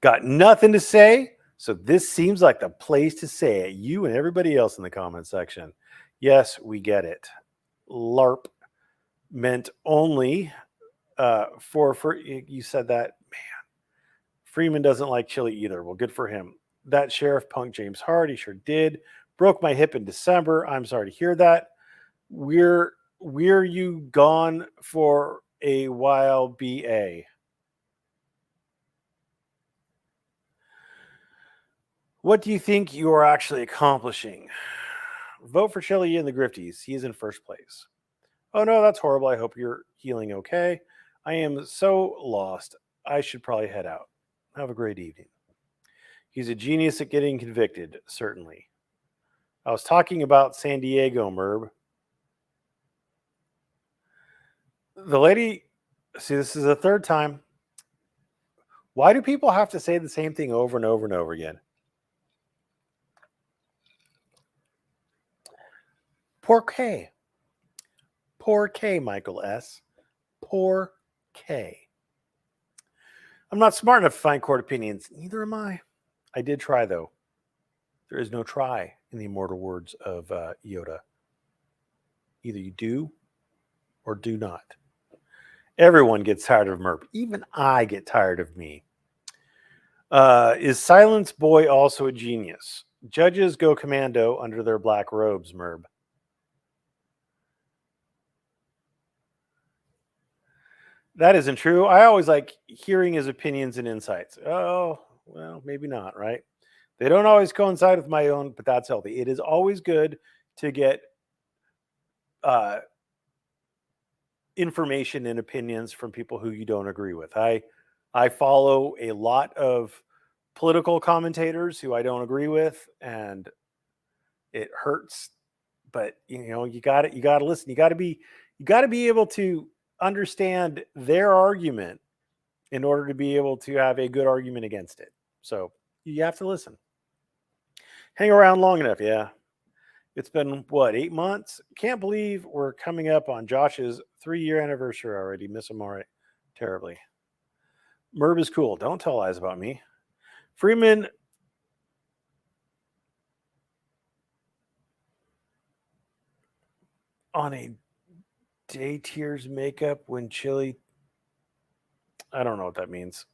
got nothing to say. So this seems like the place to say it. You and everybody else in the comment section. Yes, we get it. LARP meant only for you said that. Man, Freeman doesn't like chili either. Well, good for him. That sheriff punked James Hart. He sure did. Broke my hip in December. I'm sorry to hear that. We're you gone for a while, BA? What do you think you are actually accomplishing? Vote for Shelly in the Grifties. He is in first place. Oh no, that's horrible. I hope you're healing okay. I am so lost. I should probably head out. Have a great evening. He's a genius at getting convicted, certainly. I was talking about San Diego, Merb. The lady, see, this is the third time. Why do people have to say the same thing over and over and over again? Poor K. Poor K, Michael S. Poor K. I'm not smart enough to find court opinions. Neither am I. I did try, though. There is no try in the immortal words of Yoda. Either you do or do not. Everyone gets tired of Merb. Even I get tired of me. Is Silence Boy also a genius? Judges go commando under their black robes, Merb. That isn't true. I always like hearing his opinions and insights. Oh, well, maybe not, right? They don't always coincide with my own, but that's healthy. It is always good to get information and opinions from people who you don't agree with. I follow a lot of political commentators who I don't agree with, and it hurts. But you got to listen. You got to be able to understand their argument in order to be able to have a good argument against it. So you have to listen. Hang around long enough, yeah. It's been, 8 months? Can't believe we're coming up on Josh's 3-year anniversary already. Miss him all right. Terribly. Merb is cool. Don't tell lies about me. Freeman. On a day tears makeup when chili. I don't know what that means.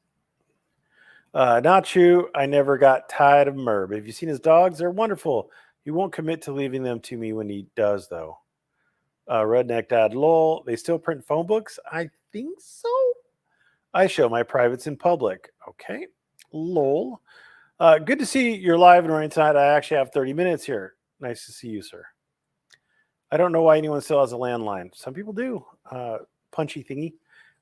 Not true. I never got tired of Merb. Have you seen his dogs? They're wonderful. He won't commit to leaving them to me when he does, though. Redneck Dad, lol. They still print phone books? I think so. I show my privates in public. Okay. Lol. Good to see you're live and running tonight. I actually have 30 minutes here. Nice to see you, sir. I don't know why anyone still has a landline. Some people do. Punchy thingy.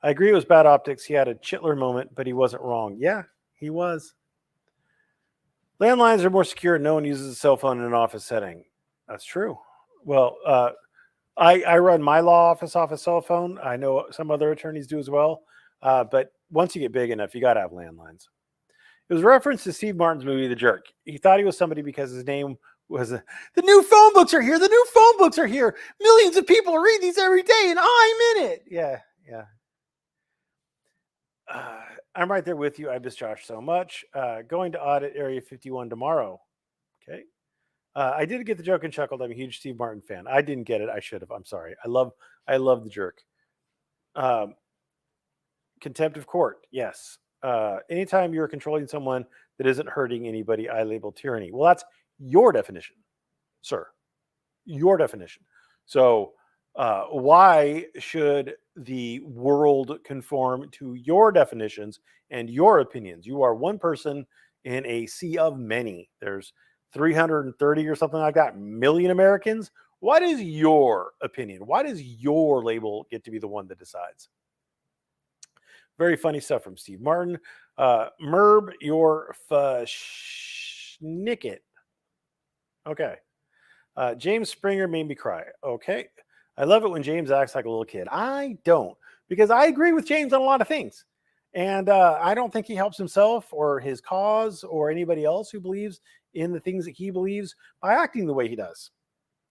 I agree it was bad optics. He had a Chitler moment, but he wasn't wrong. Yeah, he was. Landlines are more secure. No one uses a cell phone in an office setting. That's true. Well, I run my law office off a cell phone. I know some other attorneys do as well. But once you get big enough, you got to have landlines. It was a reference to Steve Martin's movie, The Jerk. He thought he was somebody because his name was the new phone books are here. The new phone books are here. Millions of people read these every day, and I'm in it. Yeah. I'm right there with you. I miss Josh so much. Going to audit Area 51 tomorrow. Okay. I did get the joke and chuckled. I'm a huge Steve Martin fan. I didn't get it. I should have. I'm sorry. I love The Jerk. Contempt of court. Yes. Anytime you're controlling someone that isn't hurting anybody, I label tyranny. Well, that's your definition, sir. Your definition. So why should the world conform to your definitions and your opinions? You are one person in a sea of many. There's 330 or something like that million Americans. What is your opinion? Why does your label get to be the one that decides? Very funny stuff from Steve Martin. Merb, your schnicket. Okay. James Springer made me cry. Okay. I love it when James acts like a little kid. I don't, because I agree with James on a lot of things. And I don't think he helps himself or his cause or anybody else who believes in the things that he believes by acting the way he does.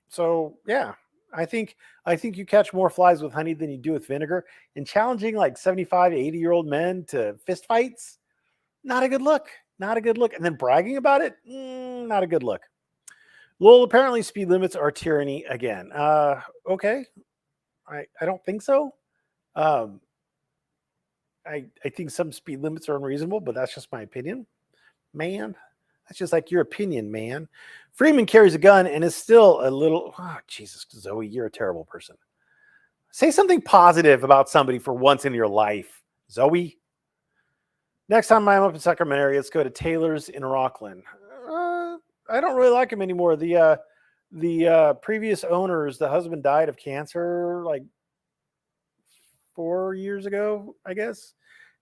So, yeah. I think you catch more flies with honey than you do with vinegar. And challenging like 75 to 80-year-old men to fist fights, not a good look. Not a good look. And then bragging about it, not a good look. Well, apparently speed limits are tyranny again. Okay. I don't think so. I think some speed limits are unreasonable, but that's just my opinion. Man, that's just like your opinion, man. Freeman carries a gun and is still a little... Oh, Jesus, Zoe, you're a terrible person. Say something positive about somebody for once in your life, Zoe. Next time I'm up in Sacramento area, let's go to Taylor's in Rockland. I don't really like him anymore. The previous owners, the husband died of cancer like 4 years ago, I guess.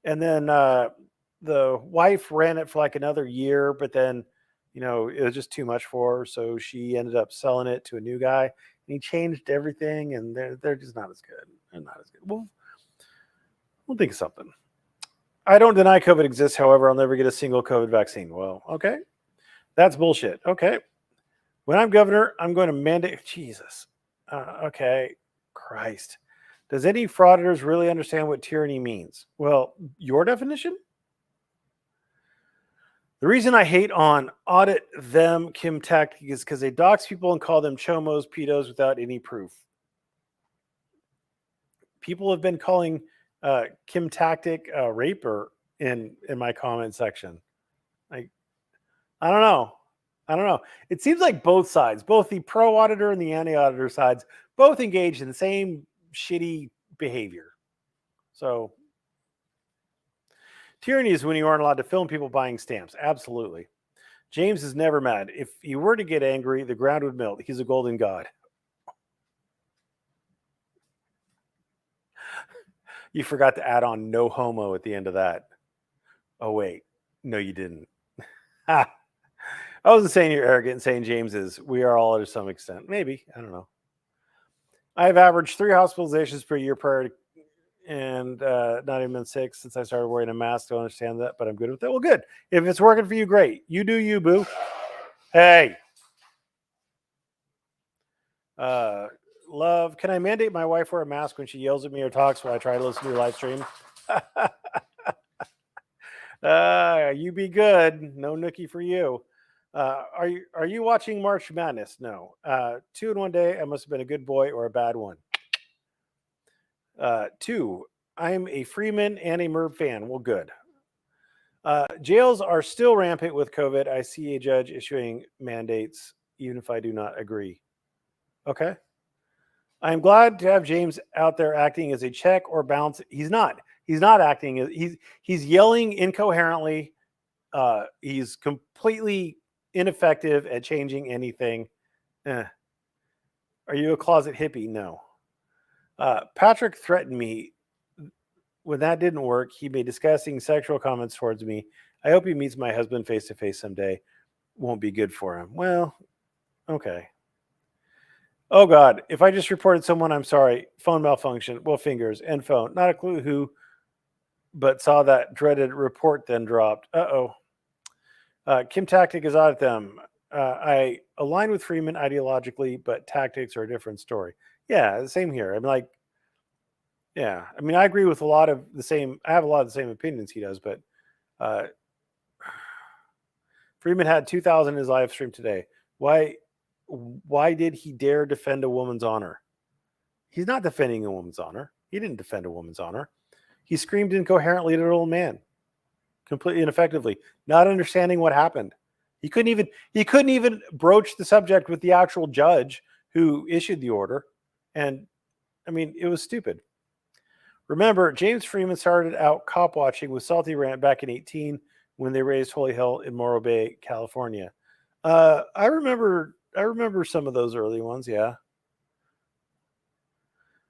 And then the wife ran it for like another year, but then, it was just too much for her. So she ended up selling it to a new guy, and he changed everything, and they're just not as good. They're not as good. We'll think of something. I don't deny COVID exists. However, I'll never get a single COVID vaccine. Well, okay. That's bullshit. Okay. When I'm governor, I'm going to mandate... Jesus. Okay. Christ. Does any frauditors really understand what tyranny means? Well, your definition? The reason I hate on audit them Kim tactic is because they dox people and call them chomos, pedos without any proof. People have been calling Kim tactic raper in my comment section. I don't know. It seems like both sides, both the pro auditor and the anti-auditor sides, both engage in the same shitty behavior. So tyranny is when you aren't allowed to film people buying stamps. Absolutely. James is never mad. If he were to get angry, the ground would melt. He's a golden god. You forgot to add on no homo at the end of that. Oh, wait. No, you didn't. I wasn't saying you're arrogant and saying James is. We are all to some extent. Maybe. I don't know. I've averaged 3 hospitalizations per year prior to, and not even 6 since I started wearing a mask. Don't understand that, but I'm good with it. Well, good. If it's working for you, great. You do you, boo. Hey. Love, can I mandate my wife wear a mask when she yells at me or talks when I try to listen to your live stream? You be good. No nookie for you. Are you watching March Madness? No. 2 in one day. I must have been a good boy or a bad one. 2. I'm a Freeman and a Merb fan. Well, good. Jails are still rampant with COVID. I see a judge issuing mandates, even if I do not agree. Okay. I'm glad to have James out there acting as a check or balance. He's not acting. He's yelling incoherently. He's completely ineffective at changing anything. Are you a closet hippie? No. Patrick threatened me. When that didn't work, he made disgusting sexual comments towards me. I hope he meets my husband face to face someday. Won't be good for him. Well, okay. Oh God, if I just reported someone, I'm sorry. Phone malfunction. Well, fingers and phone. Not a clue who, but saw that dreaded report then dropped. Uh-oh. Kim Tactic is odd at them. I align with Freeman ideologically, but tactics are a different story. Yeah, same here. I'm like, yeah. I mean, I agree with a lot of the same. I have a lot of the same opinions he does, but uh, Freeman had 2,000 in his live stream today. Why did he dare defend a woman's honor? He's not defending a woman's honor. He didn't defend a woman's honor. He screamed incoherently at an old man, completely ineffectively, not understanding what happened. He couldn't even broach the subject with the actual judge who issued the order. And I mean, it was stupid. Remember, James Freeman started out cop watching with Salty Rant back in 18 when they raised Holy Hell in Morro Bay, California. I remember some of those early ones, yeah.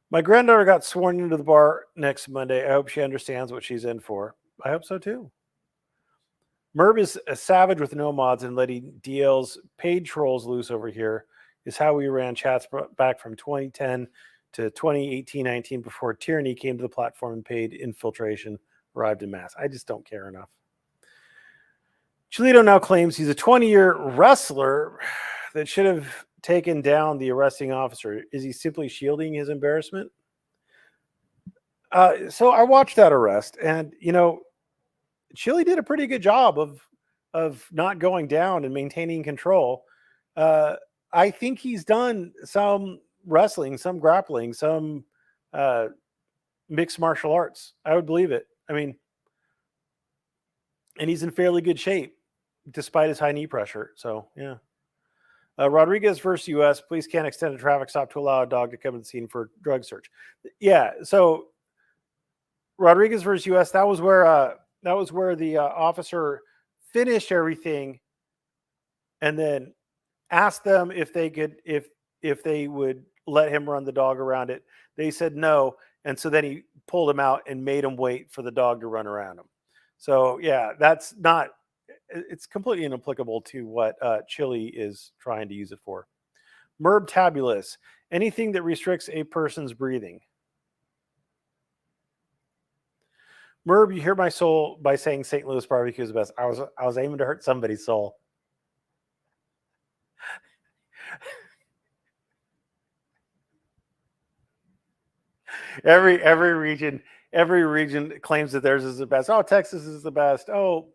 My granddaughter got sworn into the bar next Monday. I hope she understands what she's in for. I hope so too. Merb is a savage with no mods and letting DL's paid trolls loose over here is how we ran chats back from 2010 to 2018-19 before tyranny came to the platform and paid infiltration arrived in mass. I just don't care enough. Chilito now claims he's a 20-year wrestler that should have taken down the arresting officer. Is he simply shielding his embarrassment? So I watched that arrest, and Chili did a pretty good job of not going down and maintaining control. I think he's done some wrestling, some grappling, some mixed martial arts. I would believe it. I mean, and he's in fairly good shape despite his high knee pressure. So yeah. Rodriguez versus U.S. Police can't extend a traffic stop to allow a dog to come to the scene for drug search. Yeah. So Rodriguez versus U.S. That was where the officer finished everything, and then asked them if they could if they would let him run the dog around it. They said no, and so then he pulled him out and made him wait for the dog to run around him. So yeah, that's not. It's completely inapplicable to what Chili is trying to use it for. Merb tabulous. Anything that restricts a person's breathing. Merb, you hear my soul by saying St. Louis barbecue is the best. I was aiming to hurt somebody's soul. every region claims that theirs is the best. Oh, Texas is the best. Oh,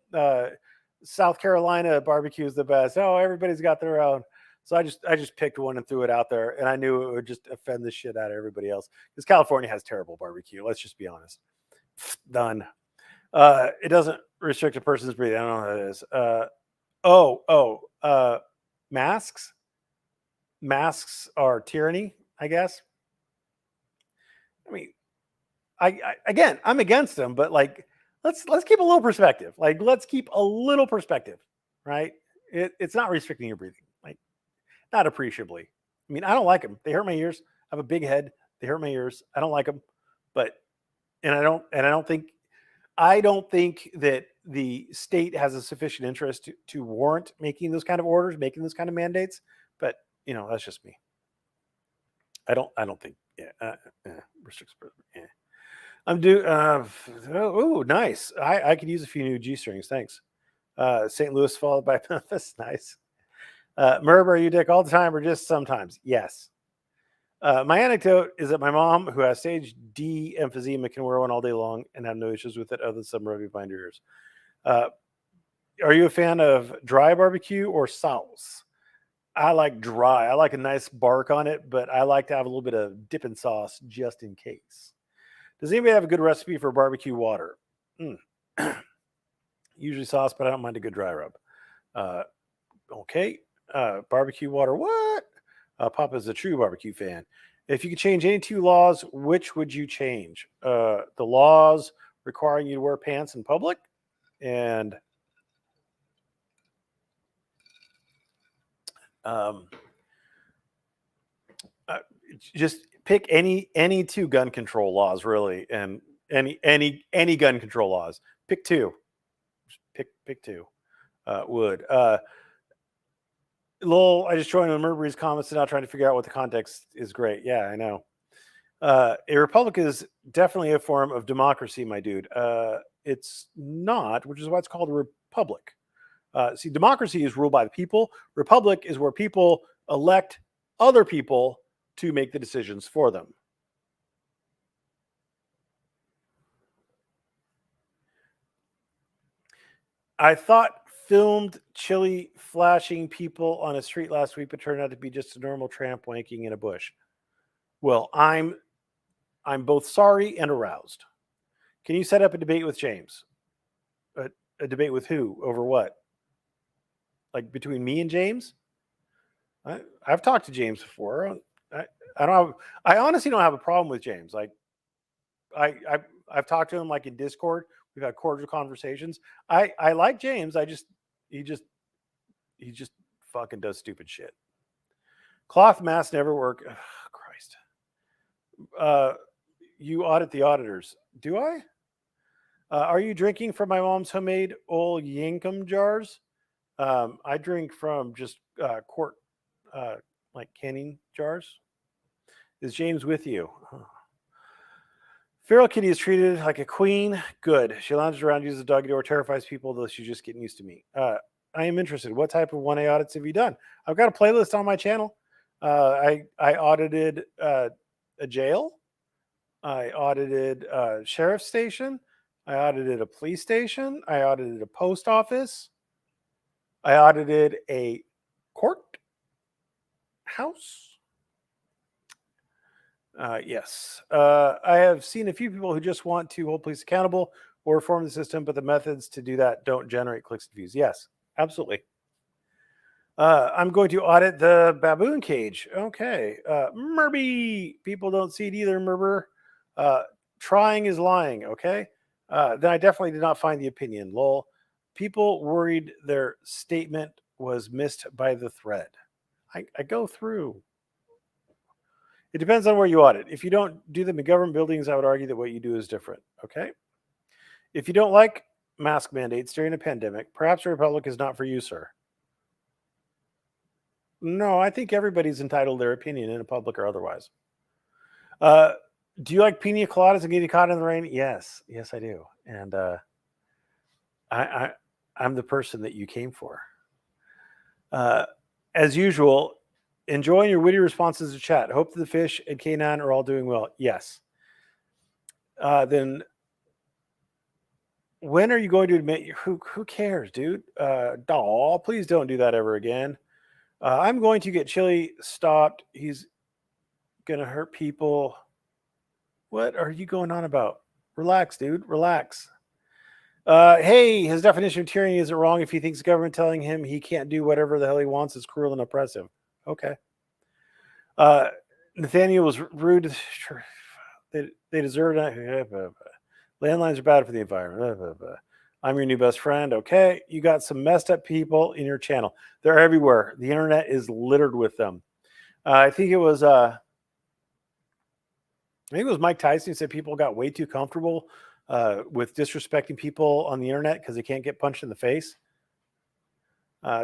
South Carolina barbecue is the best. Oh, everybody's got their own. So I just picked one and threw it out there, and I knew it would just offend the shit out of everybody else because California has terrible barbecue. Let's just be honest. Done. It doesn't restrict a person's breathing. I don't know what that is. Masks. Masks are tyranny, I guess. I mean, again, I'm against them, but like, let's keep a little perspective. Like, let's keep a little perspective, right? It's not restricting your breathing, like, not appreciably. I mean, I don't like them. They hurt my ears. I have a big head. They hurt my ears. I don't like them, I don't think that the state has a sufficient interest to warrant making those kind of orders, making those kind of mandates. But that's just me. I don't think. Yeah, restricts. Yeah. I'm due. Oh, nice. I could use a few new G strings. Thanks. St. Louis followed by Memphis. Nice. Merb, are you dick all the time or just sometimes? Yes. My anecdote is that my mom, who has stage D emphysema, can wear one all day long and have no issues with it other than some rubby behind her ears. Are you a fan of dry barbecue or sauce? I like dry. I like a nice bark on it, but I like to have a little bit of dipping sauce just in case. Does anybody have a good recipe for barbecue water? Usually sauce, but I don't mind a good dry rub. Okay. Barbecue water. What? Papa's a true barbecue fan. If you could change any two laws, which would you change? The laws requiring you to wear pants in public, and just pick any two gun control laws, really, and any gun control laws. Pick two. Pick two. Would Lol, I just joined Murbury's comments and now trying to figure out what the context is. Great. Yeah, I know. A republic is definitely a form of democracy, my dude. It's not, which is why it's called a republic. See, democracy is ruled by the people. Republic is where people elect other people to make the decisions for them. I thought filmed Chili flashing people on a street last week, but turned out to be just a normal tramp wanking in a bush. Well, I'm both sorry and aroused. Can you set up a debate with James? A debate with who? Over what? Like between me and James? I've talked to James before. I don't have. I honestly don't have a problem with James. Like, I've talked to him like in Discord. We've had cordial conversations. I like James. He just fucking does stupid shit. Cloth masks never work. Ugh, Christ. You audit the auditors. Do I? Are you drinking from my mom's homemade old Yankum jars? I drink from just quart, like canning jars. Is James with you? Feral Kitty is treated like a queen. Good. She lounges around, uses the doggy door, terrifies people, though she's just getting used to me. I am interested. What type of 1A audits have you done? I've got a playlist on my channel. I audited a jail. I audited a sheriff's station. I audited a police station. I audited a post office. I audited a court house. Yes. I have seen a few people who just want to hold police accountable or reform the system, but the methods to do that don't generate clicks and views. Yes, absolutely. I'm going to audit the baboon cage. Okay. Murby. People don't see it either, Murber. Trying is lying. Okay. Then I definitely did not find the opinion. Lol. People worried their statement was missed by the thread. I go through. It depends on where you audit. If you don't do them in government buildings, I would argue that what you do is different. Okay. If you don't like mask mandates during a pandemic, perhaps a republic is not for you, sir. No, I think everybody's entitled to their opinion in a public or otherwise. Do you like pina coladas and getting caught in the rain? Yes, I do. And I'm the person that you came for. As usual, enjoying your witty responses to chat. Hope that the fish and K9 are all doing well. Yes. Then when are you going to admit who cares, dude? Please don't do that ever again. I'm going to get Chili stopped. He's gonna hurt people. What are you going on about? Relax, dude. Relax. Hey, his definition of tyranny isn't wrong if he thinks the government telling him he can't do whatever the hell he wants is cruel and oppressive. Okay. Nathaniel was rude. They deserve it. Landlines are bad for the environment. I'm your new best friend. Okay. You got some messed up people in your channel. They're everywhere. The internet is littered with them. I think it was Mike Tyson who said people got way too comfortable with disrespecting people on the internet because they can't get punched in the face.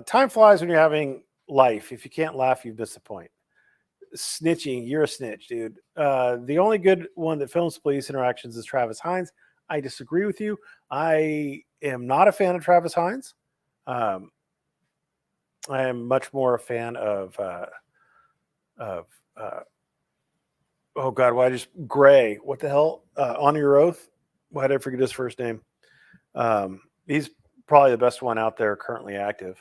Time flies when you're having life. If you can't laugh, you've missed the point. Snitching, you're a snitch, dude. The only good one that films police interactions is Travis Hines. I disagree with you. I am not a fan of Travis Hines. I am much more a fan of oh God, why just Gray? What the hell? On Your Oath? Why did I forget his first name? He's probably the best one out there currently active.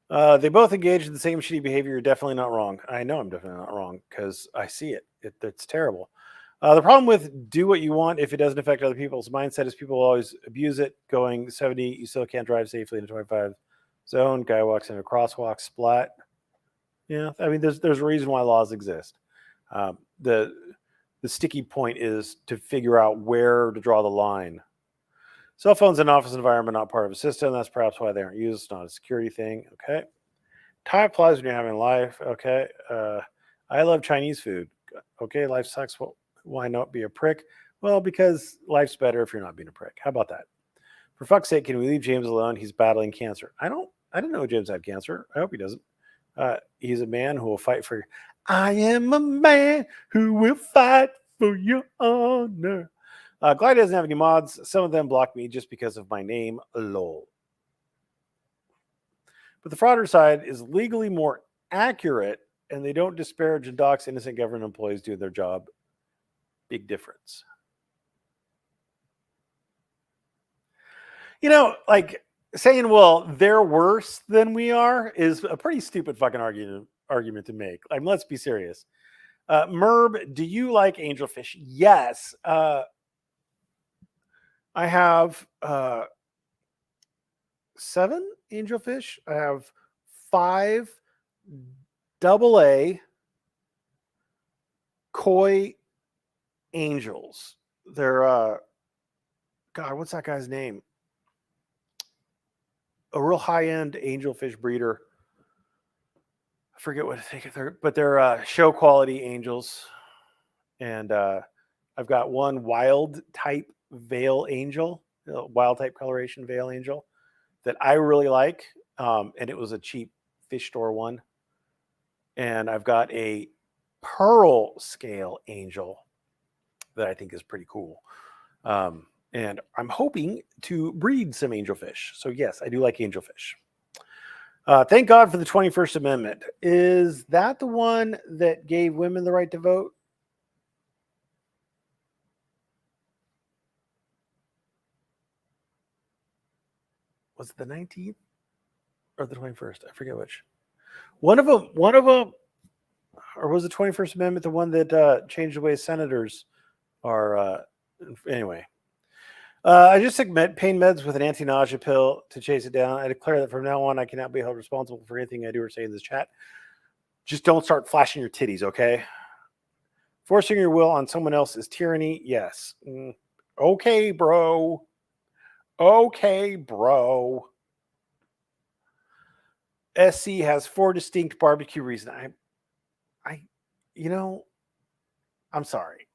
They both engage in the same shitty behavior. You're definitely not wrong. I know I'm definitely not wrong because I see it. It's terrible. The problem with do what you want if it doesn't affect other people's mindset is people always abuse it. Going 70, you still can't drive safely in a 25 zone. Guy walks in a crosswalk, splat. Yeah, I mean, there's a reason why laws exist. The sticky point is to figure out where to draw the line. Cell phones in office environment not part of a system. That's perhaps why they aren't used. It's not a security thing. Okay. Time applies when you're having life. Okay. I love Chinese food. Okay. Life sucks. Well, why not be a prick? Well, because life's better if you're not being a prick. How about that? For fuck's sake, can we leave James alone? He's battling cancer. I don't I didn't know James had cancer. I hope he doesn't. He's a man who will fight for. I am a man who will fight for your honor. Glide doesn't have any mods. Some of them block me just because of my name. Lol. But the frauder side is legally more accurate, and they don't disparage and dox innocent government employees doing their job. Big difference. You know, like saying, well, they're worse than we are is a pretty stupid fucking argument to make. Like, let's be serious. Merb, do you like angelfish? Yes. I have 7 angelfish. I have 5 AA koi angels. They're God, what's that guy's name? A real high-end angelfish breeder. I forget what I think but they're show quality angels. And I've got one wild type veil angel, wild type coloration veil angel that I really like. And it was a cheap fish store one. And I've got a pearl scale angel that I think is pretty cool. And I'm hoping to breed some angelfish. So yes, I do like angelfish. Thank God for the 21st Amendment. Is that the one that gave women the right to vote? Was it the 19th or the 21st? I forget which. One of them, or was the 21st Amendment the one that changed the way senators are? Anyway. I just took pain meds with an anti-nausea pill to chase it down. I declare that from now on, I cannot be held responsible for anything I do or say in this chat. Just don't start flashing your titties, okay? Forcing your will on someone else is tyranny. Yes. Okay, bro. Okay, bro. SC has 4 distinct barbecue reasons. I'm sorry.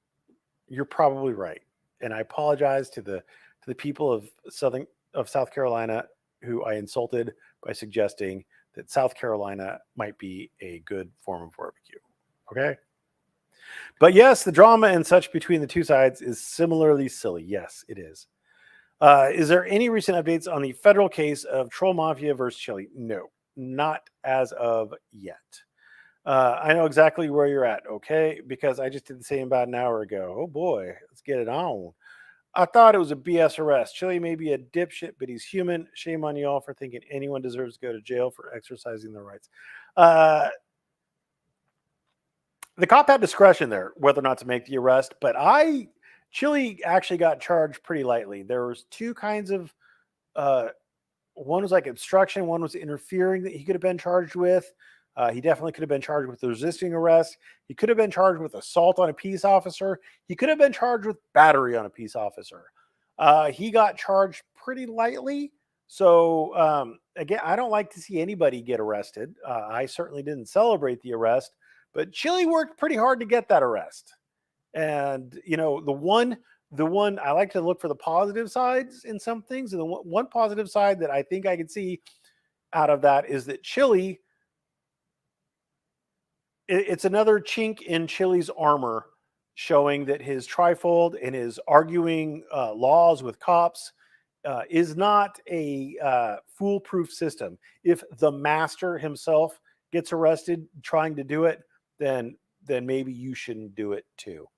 You're probably right. And I apologize to the people of South Carolina who I insulted by suggesting that South Carolina might be a good form of barbecue. Okay? But yes, the drama and such between the two sides is similarly silly. Yes, it is. Is there any recent updates on the federal case of Troll Mafia versus Chile? No, not as of yet. I know exactly where you're at, okay? Because I just did the same about an hour ago. Oh boy, let's get it on. I thought it was a BS arrest. Chili may be a dipshit, but he's human. Shame on y'all for thinking anyone deserves to go to jail for exercising their rights. The cop had discretion there, whether or not to make the arrest, but Chili actually got charged pretty lightly. There was 2 kinds of, one was like obstruction, one was interfering that he could have been charged with. He definitely could have been charged with resisting arrest. He could have been charged with assault on a peace officer. He could have been charged with battery on a peace officer. He got charged pretty lightly. So, again, I don't like to see anybody get arrested. I certainly didn't celebrate the arrest, but Chili worked pretty hard to get that arrest. And, you know, the one I like to look for the positive sides in some things. And the one positive side that I think I can see out of that is that Chili, it's another chink in Chili's armor showing that his trifold and his arguing laws with cops is not a foolproof system. If the master himself gets arrested trying to do it, then maybe you shouldn't do it too.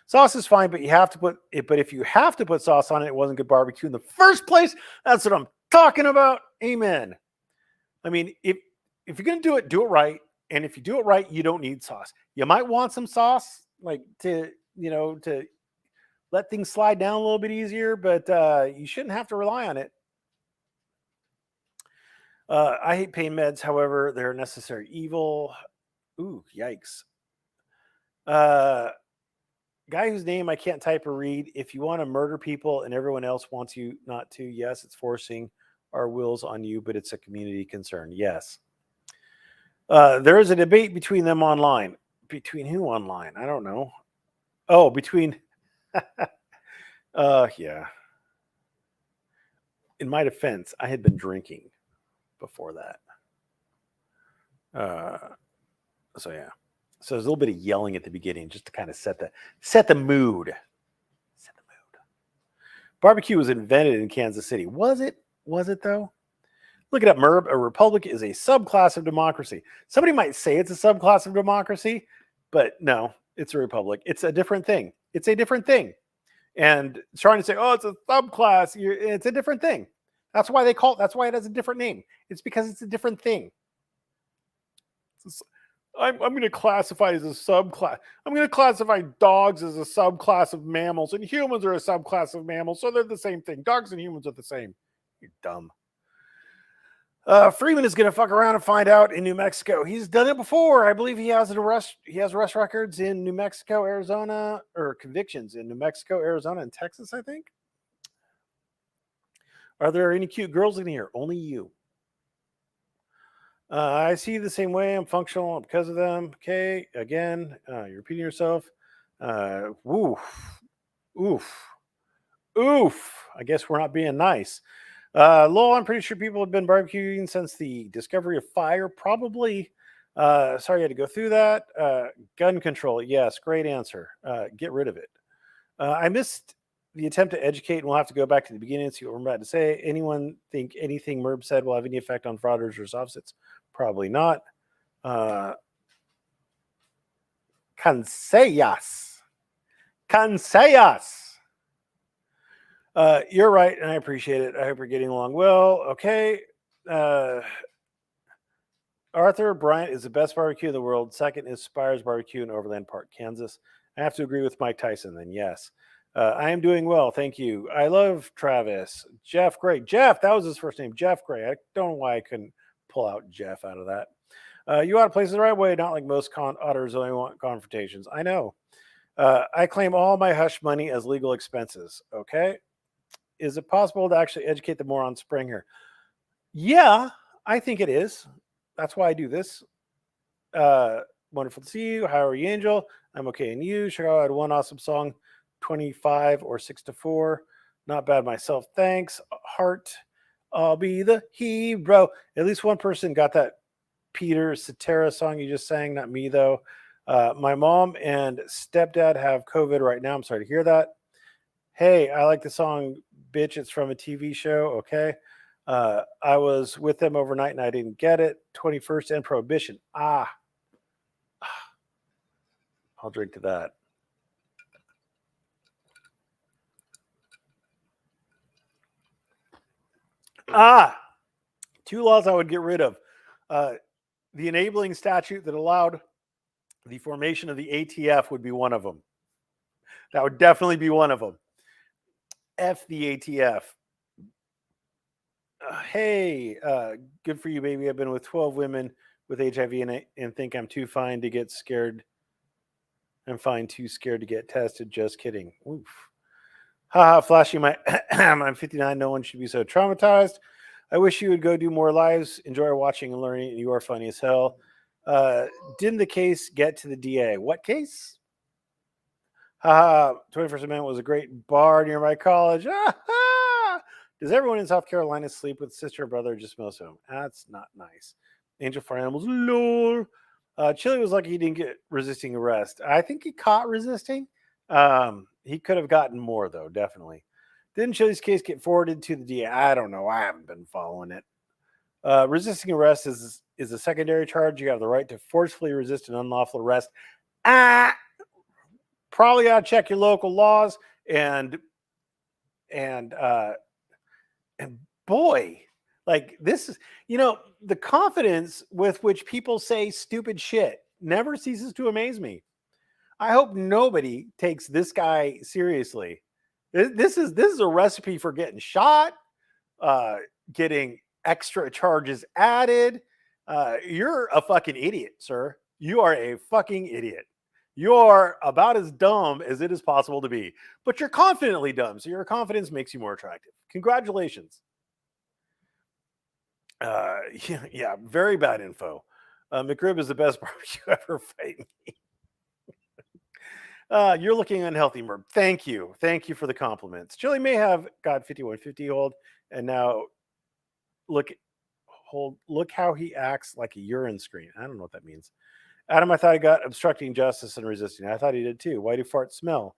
Sauce is fine, but you have to put it. But if you have to put sauce on it, it wasn't good barbecue in the first place. That's what I'm talking about. Amen. I mean, if you're gonna do it right. And if you do it right, you don't need sauce. You might want some sauce, like to let things slide down a little bit easier, but you shouldn't have to rely on it. I hate pain meds. However, they're a necessary evil. Ooh, yikes. Guy whose name I can't type or read. If you want to murder people and everyone else wants you not to, yes, it's forcing our wills on you, but it's a community concern. Yes. There is a debate between them online. Between who online? I don't know. Oh, between. Yeah. In my defense, I had been drinking. before that. So yeah. So there's a little bit of yelling at the beginning just to kind of set the mood. Set the mood. Barbecue was invented in Kansas City. Was it? Was it though? Look it up, Merb. A republic is a subclass of democracy. Somebody might say it's a subclass of democracy, but no, it's a republic. It's a different thing. It's a different thing. And trying to say, oh, it's a subclass, it's a different thing. That's why that's why it has a different name. It's because it's a different thing. I'm going to classify as a subclass. I'm going to classify dogs as a subclass of mammals, and humans are a subclass of mammals, so they're the same thing. Dogs and humans are the same. You're dumb. Freeman is going to fuck around and find out in New Mexico. He's done it before. I believe he has arrest records in New Mexico, Arizona, or convictions in New Mexico, Arizona, and Texas, I think. Are there any cute girls in here? Only you. I see the same way. I'm functional because of them. Okay, again, you're repeating yourself. Oof. I guess we're not being nice. Lowell, I'm pretty sure people have been barbecuing since the discovery of fire. Probably. Sorry I had to go through that. Gun control. Yes, great answer. Get rid of it. I missed the attempt to educate, and we'll have to go back to the beginning and see what we're about to say. Anyone think anything Merb said will have any effect on frauders or offsets? Probably not. Cansayas. You're right, and I appreciate it. I hope you're getting along well. Okay. Arthur Bryant is the best barbecue in the world. Second is Spire's Barbecue in Overland Park, Kansas. I have to agree with Mike Tyson then, yes. I am doing well, thank you. I love Travis. Jeff Gray. Jeff, that was his first name, Jeff Gray. I don't know why I couldn't pull out Jeff out of that. You ought to place it the right way, not like most auditors only want confrontations. I know. I claim all my hush money as legal expenses, okay? Is it possible to actually educate the moron Springer? Yeah, I think it is. That's why I do this. Wonderful to see you. How are you, Angel? I'm okay. And you? Chicago had one awesome song, 25 or 6-4. Not bad myself. Thanks. Heart. I'll be the hero. At least one person got that Peter Cetera song you just sang. Not me, though. My mom and stepdad have COVID right now. I'm sorry to hear that. Hey, I like the song Bitch. It's from a TV show. Okay. I was with them overnight and I didn't get it. 21st and Prohibition. I'll drink to that. Two laws I would get rid of. The enabling statute that allowed the formation of the ATF would be one of them. That would definitely be one of them. F the ATF. Hey, good for you, baby. I've been with 12 women with HIV and think I'm too fine to get scared. I'm fine, too scared to get tested. Just kidding. Oof. Haha, flashing my I'm 59. No one should be so traumatized. I wish you would go do more lives. Enjoy watching and learning. You are funny as hell. Didn't the case get to the DA? What case? Haha, 21st Amendment was a great bar near my college. Does everyone in South Carolina sleep with sister or brother or just most of them? That's not nice. Angel for Animals. Lord. Chili was lucky he didn't get resisting arrest. I think he caught resisting. He could have gotten more, though, definitely. Didn't Chili's case get forwarded to the DA? I don't know. I haven't been following it. Resisting arrest is a secondary charge. You have the right to forcefully resist an unlawful arrest. Probably got to check your local laws. And boy, like this is, the confidence with which people say stupid shit never ceases to amaze me. I hope nobody takes this guy seriously. This is a recipe for getting shot, getting extra charges added. You're a fucking idiot, sir. You are a fucking idiot. You're about as dumb as it is possible to be, but you're confidently dumb. So your confidence makes you more attractive. Congratulations. Yeah, very bad info. McRib is the best barbecue ever. Fight me. You're looking unhealthy, Merb. Thank you. Thank you for the compliments. Chili may have got 5150 old, and now look. Look how he acts like a urine screen. I don't know what that means. Adam, I thought he got obstructing justice and resisting. I thought he did too. Why do farts smell?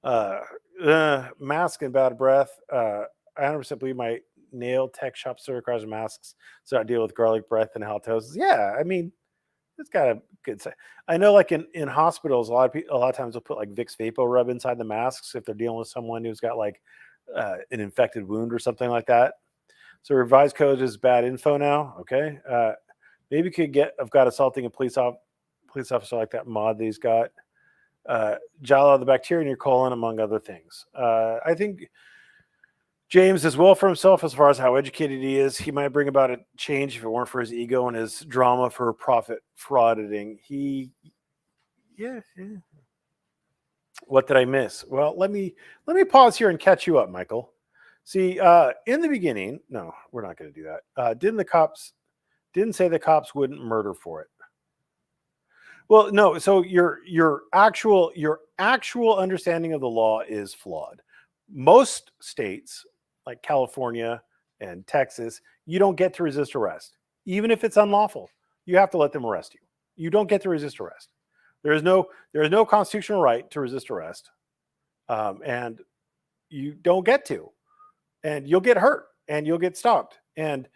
Mask and bad breath. I 100% believe my nail tech shop still requires masks, so I deal with garlic breath and halitosis. Yeah, I mean, it's got a good side. I know, like in hospitals, a lot of times they'll put like Vicks Vapor Rub inside the masks if they're dealing with someone who's got like an infected wound or something like that. So revised code is bad info now. Okay, maybe I've got assaulting a police officer like that mod that he's got. Jala, the bacteria in your colon, among other things. I think James is well for himself as far as how educated he is. He might bring about a change if it weren't for his ego and his drama for profit frauding. Yeah. What did I miss? Well, let me pause here and catch you up, Michael. See, in the beginning, no, we're not going to do that. Didn't say the cops wouldn't murder for it. Well, no. So your actual understanding of the law is flawed. Most states, like California and Texas, you don't get to resist arrest, even if it's unlawful. You have to let them arrest you. You don't get to resist arrest. There is no constitutional right to resist arrest, and you don't get to, and you'll get hurt and you'll get stopped, and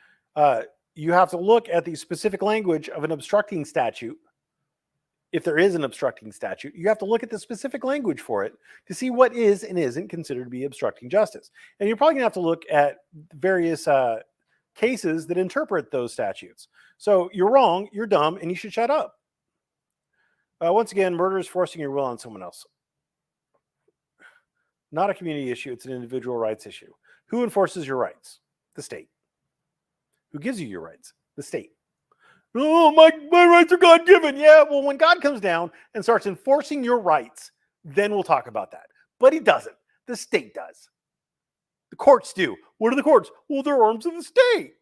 you have to look at the specific language of an obstructing statute. If there is an obstructing statute, you have to look at the specific language for it to see what is and isn't considered to be obstructing justice. And you're probably going to have to look at various cases that interpret those statutes. So you're wrong, you're dumb, and you should shut up. Once again, murder is forcing your will on someone else. Not a community issue, it's an individual rights issue. Who enforces your rights? The state. Who gives you your rights? The state. Oh, my rights are God-given. Yeah, well, when God comes down and starts enforcing your rights, then we'll talk about that. But he doesn't. The state does. The courts do. What are the courts? Well, they're arms of the state.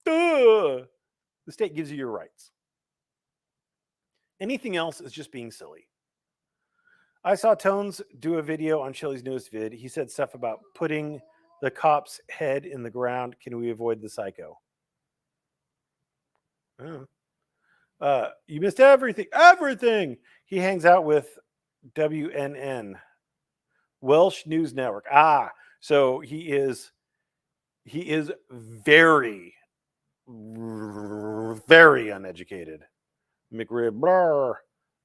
Duh. The state gives you your rights. Anything else is just being silly. I saw Tones do a video on Chili's newest vid. He said stuff about putting the cop's head in the ground. Can we avoid the psycho? Oh. You missed everything. Everything. He hangs out with WNN, Welsh News Network. So he is very, very uneducated. McRib. Blah.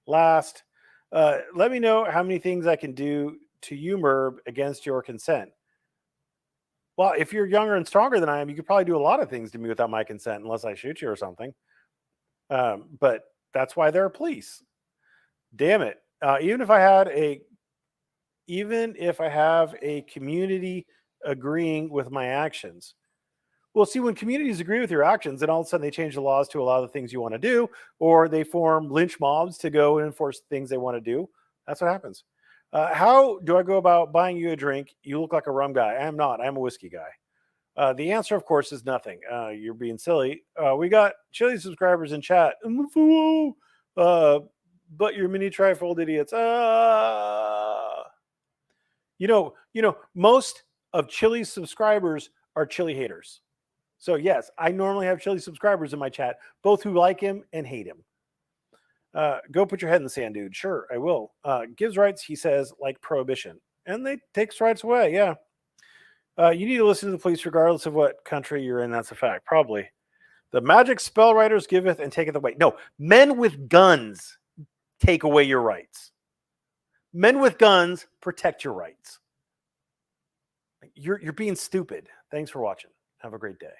Last. Let me know how many things I can do to you, Merb, against your consent. Well, if you're younger and stronger than I am, you could probably do a lot of things to me without my consent, unless I shoot you or something. But that's why there are police. Damn it. Even if I have a community agreeing with my actions. Well, see, when communities agree with your actions, then all of a sudden they change the laws to allow the things you want to do, or they form lynch mobs to go and enforce things they want to do. That's what happens. How do I go about buying you a drink? You look like a rum guy. I am not. I'm a whiskey guy. The answer, of course, is nothing. You're being silly. We got Chili subscribers in chat. But you're mini trifold idiots. Most of Chili's subscribers are Chili haters. So yes, I normally have Chili subscribers in my chat, both who like him and hate him. Go put your head in the sand, dude. Sure, I will. Gives rights, he says, like prohibition. And they takes rights away, yeah. You need to listen to the police regardless of what country you're in. That's a fact, probably. The magic spell writers giveth and taketh away. No, men with guns take away your rights. Men with guns protect your rights. You're being stupid. Thanks for watching. Have a great day.